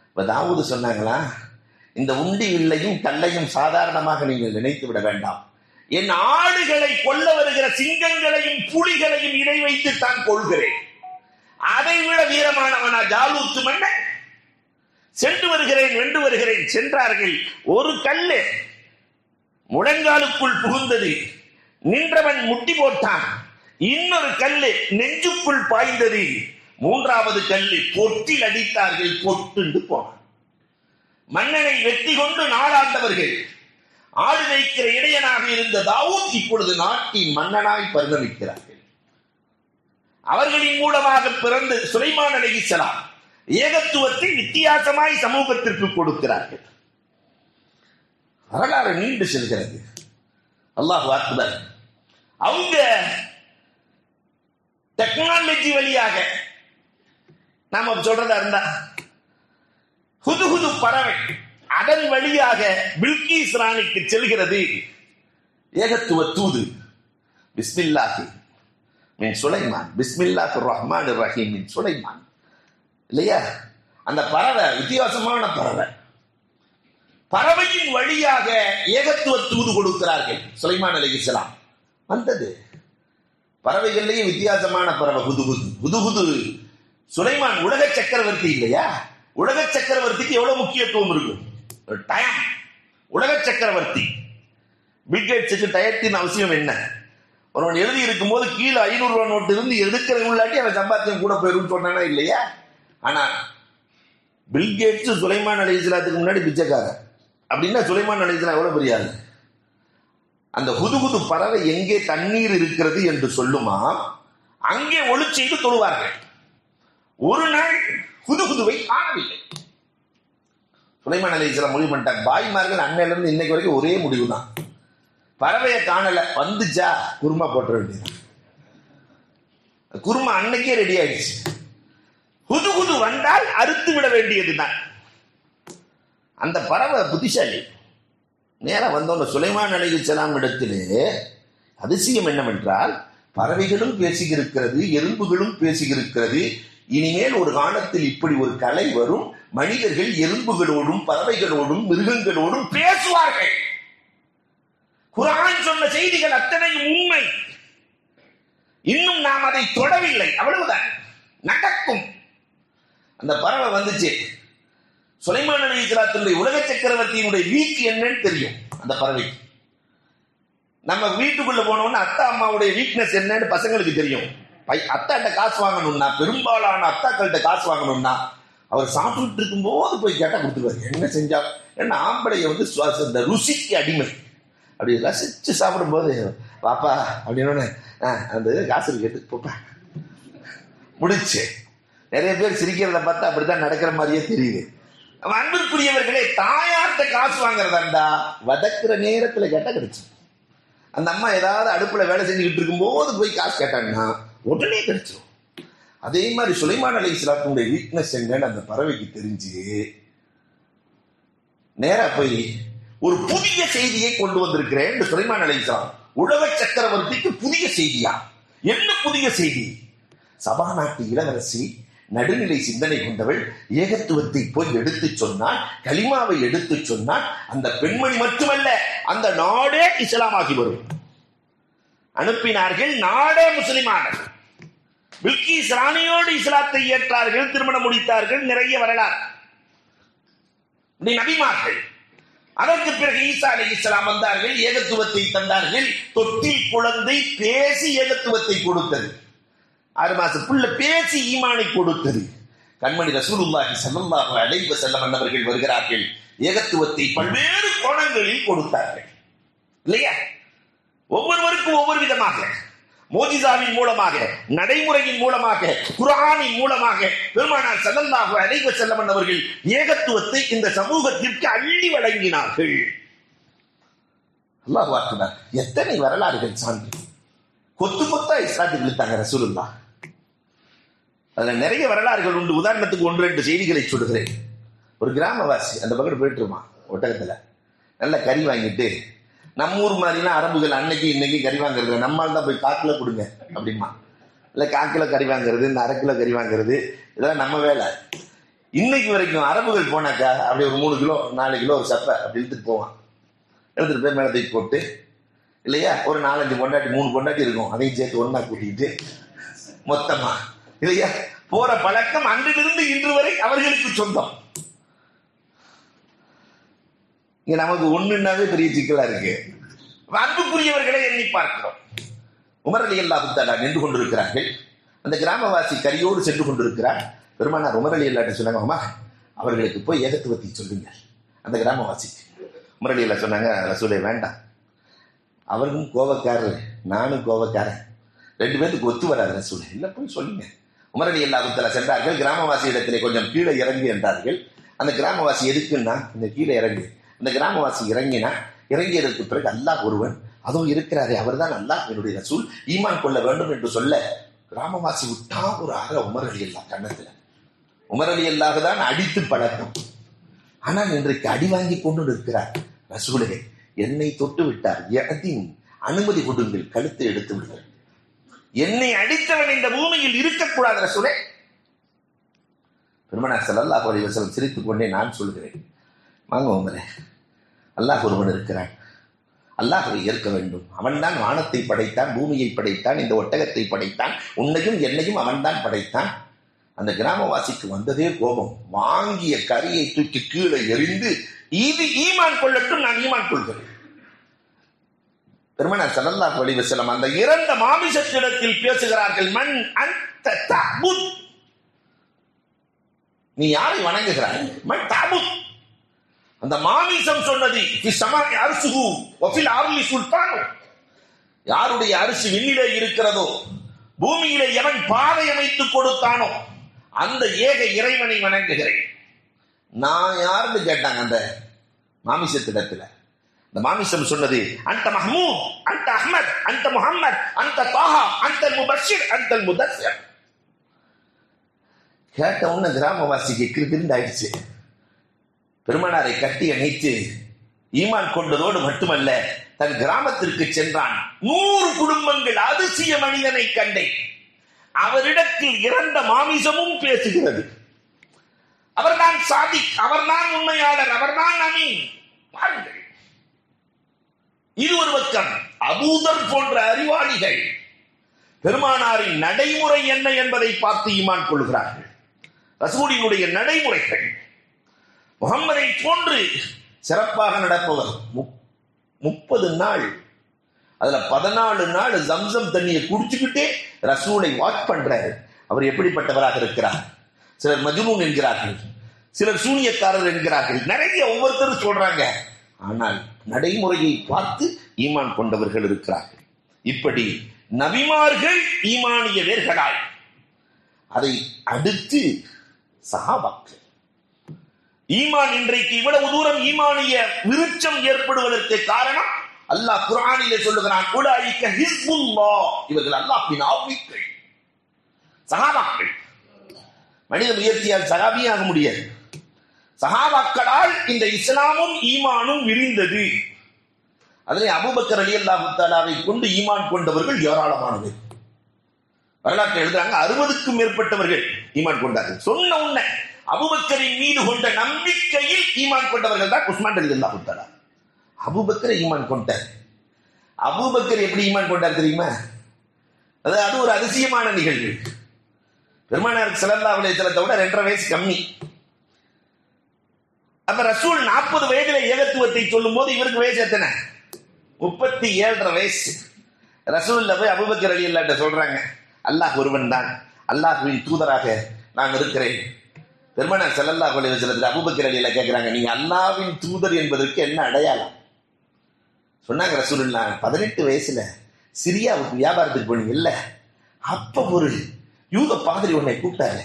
இப்ப தாவூது சொன்னாங்களா, இந்த உண்டி வில்லையும் கல்லையும் சாதாரணமாக நீங்கள் நினைத்து விட வேண்டாம். என் ஆடுகளை கொல்ல வருகிற சிங்கங்களையும் புலிகளையும் இணை வைத்து தான் கொள்கிறேன். அதை விட வீரமானவனா ஜாலூத் மன்னன்? சென்று வருகிறேன், வென்று வருகிறேன். சென்றார்கள். ஒரு கல்லு முழங்காலுக்குள் புகுந்தது, நின்றவன் முட்டி போட்டான். இன்னொரு கல்லு நெஞ்சுக்குள் பாய்ந்தது. 3வது கல்லு பொட்டில் அடித்தார்கள், பொட்டுண்டு போனான். மன்னனை வெற்றி கொண்டு நாளாண்டவர்கள். ஆடு வைக்கிற இடையனாக இருந்த தாவூத் இப்பொழுது நாட்டின் மன்னனாய் பரிணமிக்கிறார்கள். அவர்களின் மூலமாக பிறந்த சுலைமான் அலைஹிஸ்ஸலாம் ஏகத்துவத்தை வித்தியாசமாய் சமூகத்திற்கு கொடுக்கிறார்கள். வரலாறு நீண்டு செல்கிறது. அல்லாஹ் அக்பர். அவங்க டெக்னாலஜி வழியாக நாம சொல்றதா இருந்தா ஹுதுஹுது பறவை, அதன் வழியாக பில்கீஸ் ராணிக்கு செல்கிறது ஏகத்துவ தூது. பிஸ்மில்லாஹி மின் சுலைமான், பிஸ்மில்லாஹிர் ரஹ்மானிர் ரஹீம் மின் சுலைமான். இல்லையா? அந்த பறவை வித்தியாசமான பறவை. பறவையின் வழியாக ஏகத்துவ தூது கொடுக்கிறார்கள் சுலைமான் அலைஹிஸ்ஸலாம். வந்தது பறவைகள்லயே வித்தியாசமான பறவை ஹுதுஹுது. ஹுதுஹுது சுலைமான் உலக சக்கரவர்த்தி இல்லையா? உலக சக்கரவர்த்திக்கு எவ்வளவு முக்கியத்துவம் இருக்கும்? டைம். உலக சக்கரவர்த்தி. பில்கேட்ஸுக்கு டயத்தின் அவசியம் என்ன? ஒருவன் எழுதி இருக்கும் போது கீழே 500 ரூபாய் நோட்டு இருந்து எடுக்கிறவங்களாட்டி அவன் சம்பாத்தியம் கூட போயிடும் சொன்னானா இல்லையா? ஆனா பில்கேட்ஸ் சுலைமான் அலைஹிஸ்ஸலாத்துக்கு முன்னாடி பிச்சைக்காரன். அப்படின்னா சுலைமான் அலைஹிஸ்ஸலாம் எவ்வளவு பெரிய ஆளு? அந்த ஹுதுஹுது பறவை எங்கே தண்ணீர் இருக்கிறது என்று சொல்லுமா, அங்கே ஒளி செய்து தொழுவார்கள். ஒரு நாள் ஹுதுஹுதுவை காணவில்லை. சுலைமான் அலைஹிஸ்ஸலாம் முடிவு பண்ணிட்டாங்க. பாய்மார்கள் அன்னையில இருந்து இன்னைக்கு வரைக்கும் ஒரே முடிவு தான், பறவையை காணல, வந்துச்சா குருமா போட்ட வேண்டியது. குருமா அன்னைக்கே ரெடி ஆயிடுச்சு. ஹுதுஹுது வந்தால் அறுத்து விட வேண்டியதுதான். அந்த பறவை புத்திசாலி. நேரம் வந்தோம் சுலைமான் அலைஹிஸ்ஸலாம் இடத்திலே அதிசயம் என்னவென்றால், பறவைகளும் பேசியிருக்கிறது, எறும்புகளும் பேசியிருக்கிறது. இனிமேல் ஒரு காலத்தில் இப்படி ஒரு கலை வரும், மனிதர்கள் எறும்புகளோடும் பறவைகளோடும் மிருகங்களோடும் பேசுவார்கள். குர்ஆன் சொன்ன செய்திகள் அத்தனையும் உண்மை. இன்னும் நாம் அதை தொடவில்லை, அவ்வளவுதான். நடக்கும். அந்த பறவை வந்துச்சு. சுலைமான் அலைஹிஸ்ஸலாத்துடைய உலக சக்கரவர்த்தியினுடைய வீக் என்னன்னு தெரியும் அந்த பறவைக்கு. நம்ம வீட்டுக்குள்ள போனோம்னா அத்தா அம்மாவுடைய வீக்னஸ் என்னன்னு பசங்களுக்கு தெரியும். அத்தாட்ட காசு வாங்கணும்னா, பெரும்பாலான அத்தாக்கள்கிட்ட காசு வாங்கணும்னா, அவர் சாப்பிட்டு இருக்கும் போது போய் கேட்டா கொடுத்துருவாரு. என்ன செஞ்சா என்ன? ஆம்பளைய வந்து இந்த ருசிக்கு அடிமை. அப்படி ரசிச்சு சாப்பிடும் போது பாப்பா அப்படின்னு அந்த காசு கேட்டு போப்பா முடிச்சு. நிறைய பேர் சிரிக்கிறத பார்த்தா அப்படித்தான் நடக்கிற மாதிரியே தெரியுது. அன்பிற்குரியவர்களே, தாயார்கிட்ட காசு வாங்குறதாண்டா வதக்குற நேரத்துல கேட்டா கிடைச்சு. அந்த அம்மா ஏதாவது அடுப்புல வேலை செஞ்சுக்கிட்டு இருக்கும் போது போய் காசு கேட்டாங்கன்னா உடனே கிடைச்சிடும். அதே மாதிரி சுலைமான் அலைஹிஸ்ஸலாத்துடைய வீக்னஸ் என்னன்னு அந்த பறவைக்கு தெரிஞ்சு நேரா போய் ஒரு புதிய செய்தியை கொண்டு வந்திருக்கிறேன். சுலைமான் அலைஹிஸ்ஸலாம் உலக சக்கரவர்த்திக்கு புதிய செய்தியா? என்ன புதிய செய்தி? சபா நாட்டு இளவரசி நடுநிலை சிந்தனை கொண்டவள், ஏகத்துவத்தை போய் எடுத்து சொன்னால், கலிமாவை எடுத்து சொன்னால், அந்த பெண்மணி மட்டுமல்ல அந்த நாடே இஸ்லாமாகி வரும். அனுப்பினார்கள். நாடே முஸ்லிமானது. பில்கீஸ் ராணியோடு இஸ்லாத்தை ஏற்றார்கள், திருமணம் முடித்தார்கள். நிறைய வரலாறு. நபிமார்கள் அதற்கு பிறகு ஈசா அலைஹிஸ்ஸலாம் வந்தார்கள், ஏகத்துவத்தை தந்தார்கள். தொட்டில் குழந்தை பேசி ஏகத்துவத்தை கொடுத்தது. 6 மாச புள்ள பேசி ஈமானை கொடுத்தது. கண்மணி ரசூலுல்லாஹி ஸல்லல்லாஹு அலைஹி வஸல்லம் அவர்கள் வருகிறார்கள், ஏகத்துவத்தை பல்வேறு கோணங்களில் கொடுத்தார்கள். இல்லையா? ஒவ்வொருவருக்கும் ஒவ்வொரு விதமாக, மோஜிசாவின் மூலமாக, நடைமுறையின் மூலமாக, குர்ஆனின் மூலமாக பெருமானார் ஸல்லல்லாஹு அலைஹி வஸல்லம் அவர்கள் ஏகத்துவத்தை இந்த சமூகத்திற்கு அள்ளி வழங்கினார்கள். அல்லாஹ் அக்பர். எத்தனை வரலாறுகள் சான்று. கொத்து கொத்தா இஸ்லாத்துக்கு இழுத்தாங்க ரசூலுல்லாஹ். அதுல நிறைய வரலாறுகள் உண்டு. உதாரணத்துக்கு 1-2 செய்திகளை சொல்லுகிறேன். ஒரு கிராமவாசி அந்த பக்கம் போயிட்டு இருமா, ஒட்டகத்துல நல்ல கறி வாங்கிட்டு, நம்ம ஊர் மாதிரிலாம் அரபுகள் அன்னைக்கு இன்னைக்கு கறி வாங்குறது, நம்மால் தான் போய் காக்கில கொடுங்க அப்படிமா. இல்லை காக்கில கறி வாங்குறது, இந்த 1/2 கிலோ கறி வாங்குறது, இதெல்லாம் நம்ம வேலை. இன்னைக்கு வரைக்கும் அரபுகள் போனாக்கா அப்படி ஒரு 3 கிலோ 4 கிலோ ஒரு சப்பை அப்படி எடுத்துட்டு போவான். எடுத்துட்டு போய் மேலே தூக்கி போட்டு, இல்லையா, ஒரு 4-5 பொண்டாட்டி 3 பொண்டாட்டி இருக்கும், அதையும் சேர்த்து ஒன்னா கூட்டிட்டு மொத்தமா, இல்லையா, போற பழக்கம் அன்றிலிருந்து இன்று வரை அவர்களுக்கு சொந்தம். இங்க நமக்கு ஒண்ணுன்னாவே பெரிய சிக்கலா இருக்கு. அன்புக்குரியவர்களை எண்ணி பார்க்கிறோம். உமர் ரலியல்லாஹு தஆலா நின்று கொண்டிருக்கிறார்கள். அந்த கிராமவாசி கரியோடு சென்று கொண்டிருக்கிறார். பெருமானார் உமர் ரலியல்லாஹு சொன்னாங்க, அம்மா அவர்களுக்கு போய் ஏகத்துவத்தை சொல்லுங்க. அந்த கிராமவாசிக்கு உமர் ரலியல்லாஹு சொன்னாங்க, ரசூலே வேண்டாம், அவர்களும் கோபக்காரர், நானும் கோபக்காரன், 2 பேருக்கு ஒத்து வராது ரசூலே. இல்ல போய் சொல்லுங்க. உமர் ரலியல்லாஹு தஆலா சென்றார்கள். கிராமவாசி இடத்திலே கொஞ்சம் கீழே இறங்கு என்றார்கள். அந்த கிராமவாசி எதுக்குன்னா, இந்த கீழே இறங்கு. அந்த கிராமவாசி இறங்கியதற்கு பிறகு அல்லாஹ் ஒருவன் அதுவும் இருக்கிறாரே, அவர் தான் அல்லாஹ் என்னுடைய ரசூல், ஈமான் கொள்ள வேண்டும் என்று சொல்ல கிராமவாசி விட்டா ஒரு அற உமர் ரலியல்லாஹு கண்ணத்துல. உமர் ரலியல்லாஹு தான் அடித்து பழக்கம். ஆனால் இன்றைக்கு அடி வாங்கி கொண்டு இருக்கிறார். ரசூலே என்னை தொட்டு விட்டார், எதின் அனுமதி கொடுங்கள், கழுத்தை எடுத்து விடுங்கள். என்னை அடித்தவன் இந்த பூமியில் இருக்கக்கூடாது ரசூலே. பெருமானார் ஸல்லல்லாஹு அலைஹி வஸல்லம் சிரித்துக் கொண்டே நான் சொல்கிறேன், வாங்க உமரே, அல்லாஹ் ஒருவன் இருக்கிறான், அல்லாஹ்வை ஏற்க வேண்டும். அவன்தான் வானத்தை படைத்தான், பூமியை படைத்தான், இந்த ஒட்டகத்தை படைத்தான், உன்னையும் என்னையும் அவன்தான் படைத்தான். அந்த கிராமவாசிக்கு வந்ததே கோபம். வாங்கிய கரியை தூக்கி கீழே எறிந்து, இது ஈமான் கொள்ளட்டும், நான் ஈமான் கொள்கிறேன். பெருமானார் ஸல்லல்லாஹு அலைஹி வஸல்லம் அந்த இறந்த மாமிசத்திடத்தில் பேசுகிறார்கள், மன் அன்த தஅபுத், நீ யாரை வணங்குகிறாய்? மன் தஅபுத். அந்த மாமிசம் சொன்னது, யாருடைய அரிசி விண்ணிலே இருக்கிறதோ, பூமியிலே எவன் பாதை அமைத்துக் கொடுத்தானோ அந்த ஏக இறைவனை வணங்குகிறேன். நான் யாருன்னு கேட்டாங்க அந்த மாமிசத்திடத்துல. இந்த மாமிசம் சொன்னது, அந்த மஹ்மூத், அந்த அஹ்மத், அந்த முஹம்மத், அந்த தாஹா, அந்த முபஷிர், அந்த முதஸ்ஸிர். கேட்ட உடனே கிராமவாசிக்கு கிருகிருந்தாயிடுச்சு. பெருமானாரை கட்டி அணைத்து ஈமான் கொண்டதோடு மட்டுமல்ல, தன் கிராமத்திற்கு சென்றான். 100 குடும்பங்கள் அதிசய மனிதனை கண்டேன். அவரிடத்தில் இறந்த மாமிசமும் பேசுகிறது. அவர்தான் சாதிக், அவர்தான் உண்மையாளர், அவர்தான் அமீன். பாருங்கள், இது ஒரு பக்கம். அபூதர் போன்ற அறிவாளிகள் பெருமானாரின் நடைமுறை என்ன என்பதை பார்த்து ஈமான் கொள்கிறார்கள். ரசூலினுடைய நடைமுறைகள் முகம்மதை போன்று சிறப்பாக நடப்பவர். 30 நாள், அதுல 14 நாள் ஜம்சம் தண்ணியை குடிச்சுக்கிட்டே ரசூலை வாட்ச் பண்றாரு. அவர் எப்படிப்பட்டவராக இருக்கிறார்? சிலர் மஜ்னூன் என்கிறார்கள், சிலர் சூனியக்காரர் என்கிறார்கள், நிறைய ஒவ்வொருத்தரும் சொல்றாங்க. ஆனால் நடைமுறையை பார்த்து ஈமான் கொண்டவர்கள் இருக்கிறார்கள். இப்படி நபிமார்கள் ஈமானிய வேர்களாய், அதை அடுத்து சஹாபாக்கள். ஈமான் இன்றைக்கு இவ்வளவு தூரம் ஈமானிய விருட்சம் ஏற்படுவதற்கு காரணம் அல்லாஹ் குர்ஆனிலே சொல்லுகிறான், உலாயிக ஹிஸ்புல்லாஹ், இவர்கள் அல்லாஹ்வின் ஆவிகள். சஹாபாக்கள் மனித முயற்சியால் சஹாபியாக முடியாது. சஹாபாக்களால் இந்த இஸ்லாமும் ஈமானும் விரிந்தது. அதிலே அபூபக்கர் ரலியல்லாஹு தஆலாவை கொண்டு ஈமான் கொண்டவர்கள் ஏராளமானது. வரலாற்றை எழுதுறாங்க, 60க்கும் மேற்பட்டவர்கள் ஈமான் கொண்டார்கள். சொன்ன உடனே அபூபக்கரின் மீது கொண்ட நம்பிக்கையில் ஈமான் கொண்டவர்கள் தான் உஸ்மான் ரலியல்லாஹு தஆலா. அபூபக்கரை ஈமான் கொண்டார். அபூபக்கர் எப்படி ஈமான் கொண்டார் தெரியுமா? அது ஒரு அதிசயமான நிகழ்வு. பெருமானார் ஸல்லல்லாஹு அலைஹி வஸல்லத்தை விட 2.5 வயசு கம்மி. அப்ப ரசூல் 40 வயதுல ஏகத்துவத்தை சொல்லும் போது இவருக்கு வயசு எத்தனை? 37.5 வயசு. ரசூல்ல போய் அபூபக்கர் ரலியல்லாஹு சொல்றாங்க, அல்லாஹ் ஒருவன் தான், அல்லாஹ்வின் தூதராக நான் இருக்கிறேன். பெருமானார் ஸல்லல்லாஹு அலைஹி வஸல்லம் அபூபக்கர் ரலியல்லாஹு கேட்கிறாங்க, நீங்க அல்லாஹ்வின் தூதர் என்பதற்கு என்ன அடையாளம்? சொன்னாங்க ரசூலுல்லாஹ், 18 வயசுல சிரியாவுக்கு வியாபாரத்துக்கு போனீங்க இல்ல, அப்ப ஒரு யூத பாதிரி உன்னை கூப்பிட்டாரு,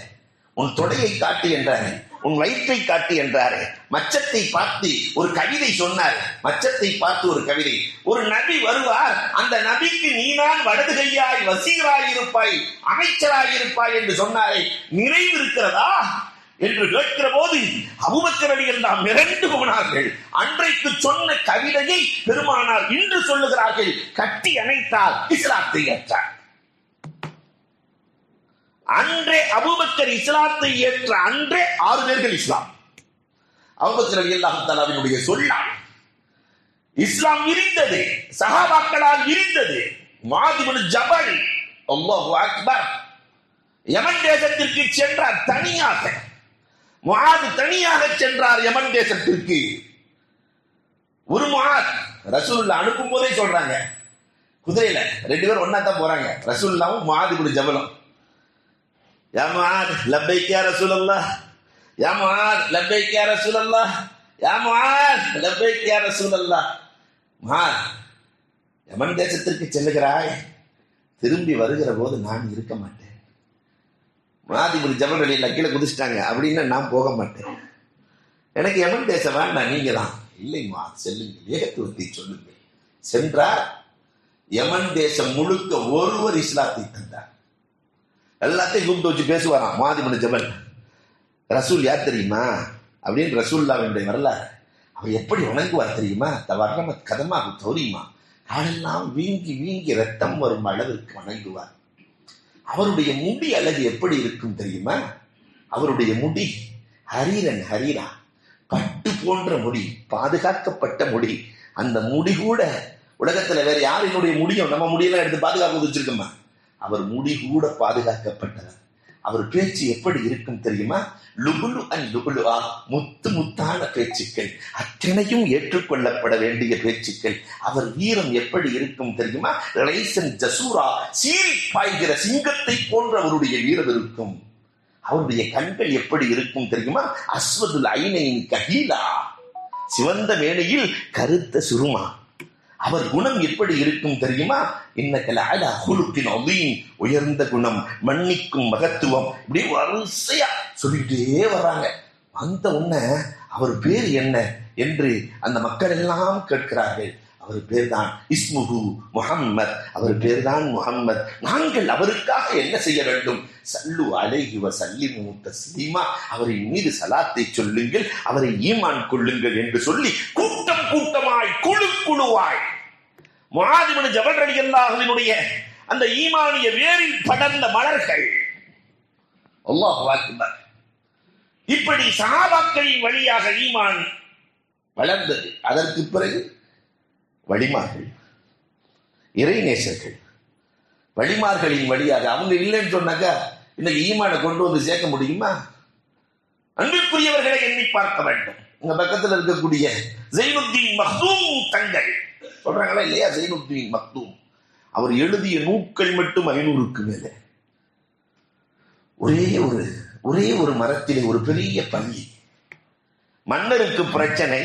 உன் தொடையை காட்டு என்றாரு, உன் வயிற்றை காட்டு என்றாரு, மச்சத்தை பார்த்து ஒரு கவிதை சொன்னார், மச்சத்தை பார்த்து ஒரு கவிதை. ஒரு நபி வருவார், அந்த நபிக்கு நீதான் வலது கையாய் வசீராய் இருப்பாய், அமைச்சராய் இருப்பாய் என்று சொன்னாரே, நிறைவு இருக்கிறதா என்று கேட்கிற போது அபூபக்கர் ரலியல்லாஹு மிரண்டு போனார்கள். அன்றைக்கு சொன்ன கவிதையை பெருமானார் இன்று சொல்லுகிறார்கள், கட்டி அணைத்தால் இஸ்லாத்தை ஏற்றார். அன்றே அபூபக்கர் இஸ்லாத்தை ஏற்ற அன்றே 6 பேர்கள் இஸ்லாம். அபூபக்கர் ரலியல்லாஹு தஆலாவினுடைய சொல்லால் இஸ்லாம் விரிந்தது, சஹாபாக்களால் விரிந்தது. முஆத் இப்னு ஜபல் அல்லாஹு அக்பர் யமன் தேசத்திற்கு சென்றார் தனியாக. முஆத் தனியாக சென்றார் யமன் தேசத்திற்கு. ஒரு முஆத் ரசூலுல்லாஹ் அனுப்பும் போதே சொல்றாங்க, குதிரையில 2 பேரும் ஒன்னா தான் போறாங்க, ரசூலுல்லாஹும் முஆத் இப்னு ஜபலும். யா முஆத் லப்பைக் யா ரசூலல்லாஹ், யா முஆத் லப்பைக் யா ரசூலல்லாஹ், யா முஆத் லப்பைக் யா ரசூலல்லாஹ். முஆத், யமன் தேசத்திற்கு செல்லுகிறாய், திரும்பி வருகிற போது நான் இருக்க மாட்டேன். முஆத் இப்னு ஜபல் ரலியல்லாஹு கீழே குதிச்சிட்டாங்க, அப்படின்னு நான் போக மாட்டேன், எனக்கு யமன் தேசம் வேண்டாம், நீங்க தான். இல்லை முஆத், செல்லுங்கள், ஏகத்துவத்தை சொல்லுங்கள். சென்றார். யமன் தேசம் முழுக்க ஒருவர் இஸ்லாத்தை தந்தார். எல்லாத்தையும் கூப்பிட்டு வச்சு பேசுவாராம் முஆத் இப்னு ஜபல். ரசூல் யார் தெரியுமா அப்படின்னு ரசூலுல்லாஹ்வுடைய வரலாறு. அவர் எப்படி வணங்குவார் தெரியுமா? தவறமத் கதமாக தௌரிமா, காலெல்லாம் வீங்கி வீங்கி ரத்தம் வரும் அளவிற்கு வணங்குவார். அவருடைய முடி அழகு எப்படி இருக்கும் தெரியுமா? அவருடைய முடி ஹரீரன் ஹரீரா, பட்டு போன்ற முடி, பாதுகாக்கப்பட்ட முடி. அந்த முடி கூட உலகத்துல வேற யாரினுடைய முடியும் நம்ம முடியெல்லாம் எடுத்து பாதுகாக்க வச்சிருக்கோமா? அவர் முடி கூட பாதுகாக்கப்பட்டவர். அவர் பேச்சு எப்படி இருக்கும் தெரியுமா? லுபுலு அன் லுபுலுஆ, முத்து முத்தான பேச்சுக்கள், அத்தனையும் ஏற்றுக்கொள்ளப்பட வேண்டிய பேச்சுக்கள். அவர் வீரம் எப்படி இருக்கும் தெரியுமா? ரைசன் ஜசூரா, சீறி பாய்கிற சிங்கத்தை போன்ற அவருடைய வீரம் இருக்கும். அவருடைய கண்கள் எப்படி இருக்கும் தெரியுமா? அஸ்வதுல் ஐனைன் கஹீலா, சிவந்த மேனையில் கருத்த சுருமா. அவர் குணம் எப்படி இருக்கும் தெரியுமா? இன்னக லஅலா குலுகின் அதீம், உயர்ந்த குணம், மன்னிக்கும் மகத்துவம். இப்படி வரிசையா சொல்லிக்கிட்டே வர்றாங்க. வந்த உடனே அவர் பேர் என்ன என்று அந்த மக்கள் எல்லாம் கேட்கிறார்கள். அவர் பேர் தான் இஸ்முஹு முஹம்மத், அவர் பேர் தான் முஹம்மத். நாங்கள் அவருக்காக என்ன செய்ய வேண்டும்? சல்லு அலைஹி வ சல்லிமு தஸ்லீமா, அவரின் மீது சலாத்தை சொல்லுங்கள், அவரை ஈமான் கொள்ளுங்கள் என்று சொல்லி கூட்டம் கூட்டமாய் குழு குழுவாய் முஆத் இப்னு ஜபல் ரலியல்லாஹுவினுடைய அந்த ஈமானிய வேரில் படர்ந்த மலர்கள். அல்லாஹு அக்பர். இப்படி சஹாபாக்களின் வழியாக ஈமான் வளர்ந்தது. அதற்கு பிறகு வழிமார்கள், இறைநேசர்கள், வழிமார்களின் வழியாக. அவங்க இல்லைன்னு சொன்னாக்கா இன்னைக்கு ஈமானை கொண்டு வந்து சேர்க்க முடியுமா? அன்பிற்குரியவர்களை எண்ணி பார்க்க வேண்டும். உங்க பக்கத்தில் இருக்கக்கூடிய ஸைனுத்தீன் மக்தூம் தங்கள் சொல்றாங்களா இல்லையா? ஸைனுத்தீன் மக்தூம் அவர் எழுதிய நூல்கள் மட்டும் 500க்கு மேலே. ஒரே ஒரு மரத்திலே ஒரு பெரிய பள்ளி. மன்னருக்கு பிரச்சனை,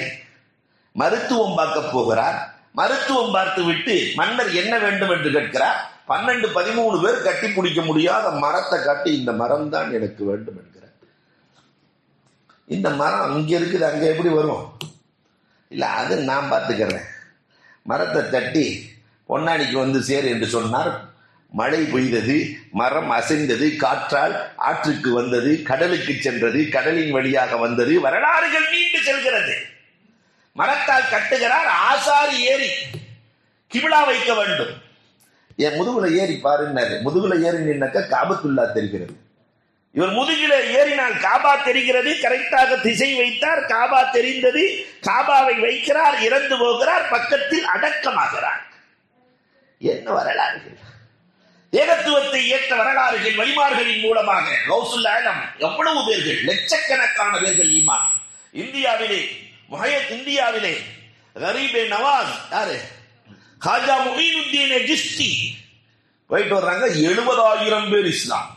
மருத்துவம் பார்க்க போகிறார். மருத்துவம் பார்த்து விட்டு மன்னர் என்ன வேண்டும் என்று கேட்கிறார். 12-13 பேர் கட்டி பிடிக்க முடியாத மரத்தை காட்டி, இந்த மரம் தான் எனக்கு வேண்டும் என்கிறார். இந்த மரம் அங்க இருக்குது, அங்க எப்படி வரும்? இல்ல, அது நான் பார்த்துக்கிறேன். மரத்தை தட்டி பொன்னாடிக்கு வந்து சேர் என்று சொன்னார். மழை பெய்தது, மரம் அசைந்தது, காற்றால் ஆற்றுக்கு வந்தது, கடலுக்கு சென்றது, கடலின் வழியாக வந்தது, வரலாறுகள் நீண்டு செல்கிறது. மரத்தால் கட்டுகிறார். ஆசாரி ஏறி கிபிலா வைக்க வேண்டும். என் முதுகுல ஏறி பாருன்னாரு. முதுகுல ஏறி நின்னாக்கா காபத்துல்லா தெரிகிறது. இவர் முதுகில ஏறினால் காபா தெரிகிறது. கரெக்டாக திசை வைத்தார், காபா தெரிந்தது. காபாவை வைக்கிறார், இறந்து போகிறார், பக்கத்தில் அடக்கமாகிறார். என்ன வரலாறுகள்! ஏகத்துவத்தை ஏற்ற வரலாறுகள் வழிமார்களின் மூலமாக. கௌசுல் ஆலம் எவ்வளவு பேர்கள், லட்சக்கணக்கான பேர்கள் ஈமான். இந்தியாவிலே கரீபே நவாஸ் யாரு, காஜா முஈனுத்தீன் சிஸ்தி போயிட்டு வர்றாங்க. 70,000 பேர் இஸ்லாம்.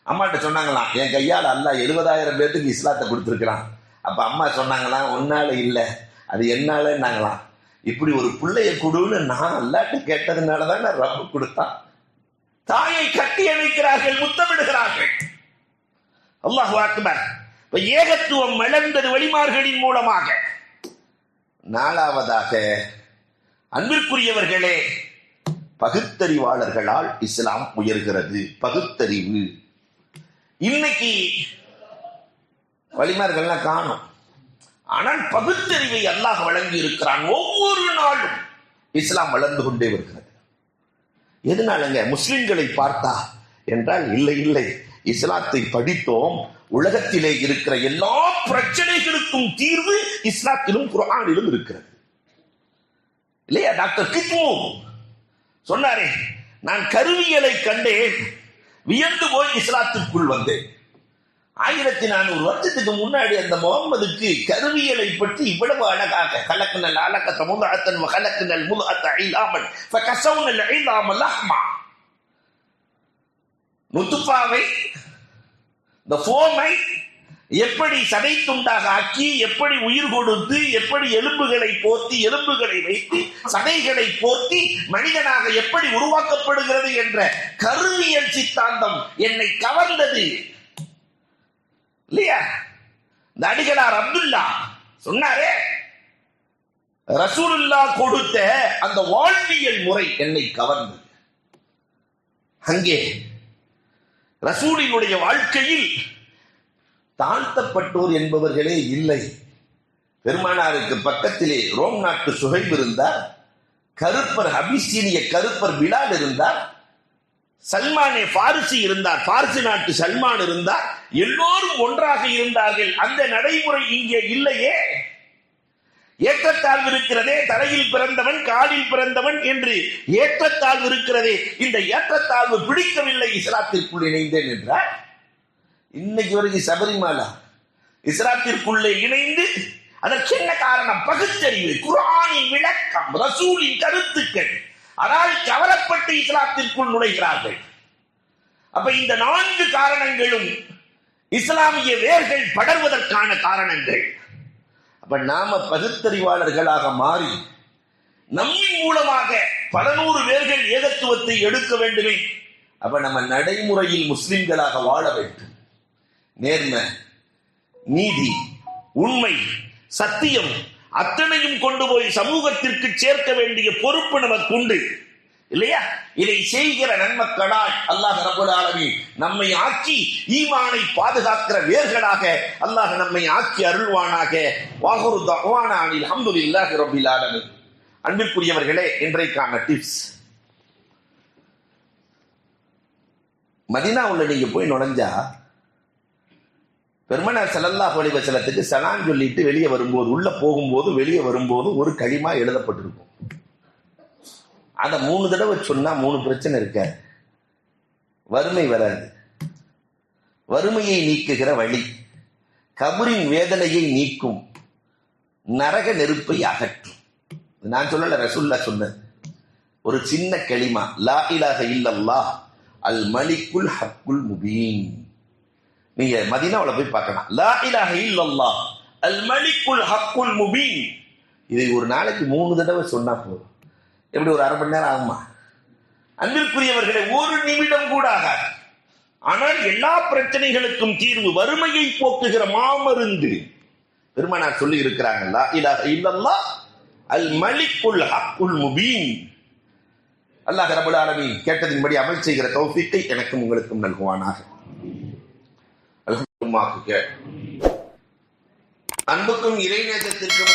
அம்மாட்ட சொன்னாங்களாம், என் கையால் அல்லாஹ் 70,000 பேருக்கு இஸ்லாத்தை கொடுத்துருக்கிறான். அப்ப அம்மா சொன்னாங்களாம், ஒன்னால இல்ல அது என்னாலன்னாங்களாம். இப்படி ஒரு பிள்ளைய கொடுன்னு நான் அல்லாட்ட கேட்டதுனாலதான் ரப்பு கொடுத்தான். தாயை கட்டி அணைக்கிறார்கள், முத்தமிடுகிறார்கள். அல்லாஹு அக்பர். ஏகத்துவம் மலர்ந்தது வழிமார்களின் மூலமாக. நாலாவதாக அன்பிற்குரியவர்களே, பகுத்தறிவாளர்களால் இஸ்லாம் உயர்கிறது. பகுத்தறிவு. இன்னைக்கு வழிமார்கள்லாம் காணும், ஆனால் பகுத்தறிவை அல்லாஹ் வழங்கி இருக்கிறான். ஒவ்வொரு நாளும் இஸ்லாம் வளர்ந்து கொண்டே வருகிறது. எதனாலங்க? முஸ்லிம்களை பார்த்தா என்றால் இல்லை, இஸ்லாத்தை படித்தோம். உலகத்திலே இருக்கிற எல்லா பிரச்சனைகளுக்கும் தீர்வு இஸ்லாத்திலும் குர்ஆனிலும் இருக்கிறது இல்லையா? டாக்டர் கித்மூர் சொன்னாரே, நான் கருவியலை கண்டேன், வியந்து போய் இஸ்லாத்திற்குள் வந்தேன். 1400 வருஷத்துக்கு முன்னாடி அந்த முகம்மதுக்கு கருவியலை பற்றி இவ்வளவு அழகாக கலக்குனல் அலகத முதஅத்தன் வகலக்குனல் முதஅத்த இலாமன் ஃபகஸவுனல் இலாம லஹ்மா, நுத்ஃபாவை இந்த ஃபோமை எப்படி சதை துண்டாக ஆக்கி, எப்படி உயிர் கொடுத்து, எப்படி எலும்புகளை போர்த்தி, எலும்புகளை வைத்து, சதைகளை போர்த்தி மனிதனாக எப்படி உருவாக்கப்படுகிறது என்ற கருவியல் சித்தாந்தம் என்னை கவர்ந்தது இல்லையா? இந்த அடிகளார் அப்துல்லா சொன்னாரே, ரசூலுல்லாஹ் கொடுத்த அந்த வாழ்வியல் முறை என்னை கவர்ந்தது. அங்கே ரசூலினுடைய வாழ்க்கையில் தாழ்த்தப்பட்டோர் என்பவர்களே இல்லை. பெருமானாருக்கு பக்கத்திலே ரோம் நாட்டு சுஹைப் இருந்தார், கருப்பர் அபிசீனிய கருப்பர் பிலால் இருந்தார், சல்மானே பாரிசி இருந்தார், பாரிசி நாட்டு சல்மான் இருந்தார். எல்லோரும் ஒன்றாக இருந்தார்கள். அந்த நடைமுறை இங்கே இல்லையே. ஏற்றத்தாழ்வு இருக்கிறதே, தலையில் பிறந்தவன் காலில் பிறந்தவன் என்று ஏற்றத்தாழ்வு இருக்கிறதே. இந்த ஏற்றத்தாழ்வு பிடிக்கவில்லை, இஸ்லாத்திற்குள் இணைந்தேன் என்றார். இன்னைக்கு வரைக்கும் சபரிமலா இஸ்லாத்திற்குள்ளே இணைந்து, அதற்கு என்ன காரணம்? பகுத்தறிவு, குர்ஆனின் விளக்கம், ரசூலின் கருத்துக்கள். ஆனால் கவரப்பட்டு இஸ்லாத்திற்குள் நுழைகிறார்கள். அப்ப இந்த 4 காரணங்களும் இஸ்லாமிய வேர்கள் படர்வதற்கான காரணங்கள். அப்ப நாம பகுத்தறிவாளர்களாக மாறி நம்மின் மூலமாக பல 100 பேர்கள் ஏகத்துவத்தை எடுக்க வேண்டுமே. அப்ப நம்ம நடைமுறையில் முஸ்லிம்களாக வாழ வேண்டும். நேர்மை, நீதி, உண்மை, சத்தியம் அத்தனையும் கொண்டு போய் சமூகத்திற்கு சேர்க்க வேண்டிய பொறுப்பு நமக்கு உண்டு இல்லையா? இதை செய்கிற நன்மக்களால் அல்லாஹ் ரப்பல் ஆலமீன் நம்மை ஆக்கி ஈமானை பாதுகாக்கிற வேர்களாக அல்லாஹ் நம்மை ஆக்கி அருள்வானாக. வாஹுரு தஅவானா அனில் ஹம்துலில்லாஹி ரப்பில் ஆலமீன். அன்பிற்குரியவர்களே, இன்றைக்கான டிப்ஸ். மதீனாவுல நீங்க போய் நுழைஞ்சா பெருமானார் ஸல்லல்லாஹு அலைஹி வஸல்லத்துக்கு சலாம் சொல்லிட்டு வெளியே வரும்போது, உள்ள போகும்போது வெளியே வரும்போது ஒரு களிமா எழுதப்பட்டிருக்கும். அதை 3 தடவை சொன்னா 3 பிரச்சனை இருக்காது. வறுமை வராது, வறுமையை நீக்குகிற வழி, கபரின் வேதனையை நீக்கும், நரக நெருப்பை அகற்றும். நான் சொல்லல, ரசூலுல்லாஹ் சொன்னது. ஒரு சின்ன களிமா, லா இலாஹ இல்லல்லாஹ் அல் மலிக்குல் ஹக்குல் முபீன். நீங்க மதீனாவுல போய் பார்க்கலாம். லா இலாஹ இல்லல்லாஹ் அல் மலிக்குல் ஹக்குல் முபீன். இதை ஒரு நாளைக்கு 3 தடவை சொன்னா போதும். எப்படி ஒரு 1/2 மணி நேரம் ஆகுமா? அன்பிற்குரியவர்களை, 1 நிமிடம் கூட ஆகாது. ஆனால் எல்லா பிரச்சனைகளுக்கும் தீர்வு வறுமையை போக்குகிற மாமருந்து பெருமானார் சொல்லி இருக்கிறாங்க. லா இலாஹ இல்லல்லாஹ் அல் மலிக்குல் ஹக்குல் முபீன். அல்லாஹ் ரப்பல் ஆலமீன் கேட்டதின்படி அமல் செய்கிற தௌஃபீக்கை எனக்கும் உங்களுக்கும் நல்குவானாக. அன்புக்கும் இறைநேசத்திற்கும்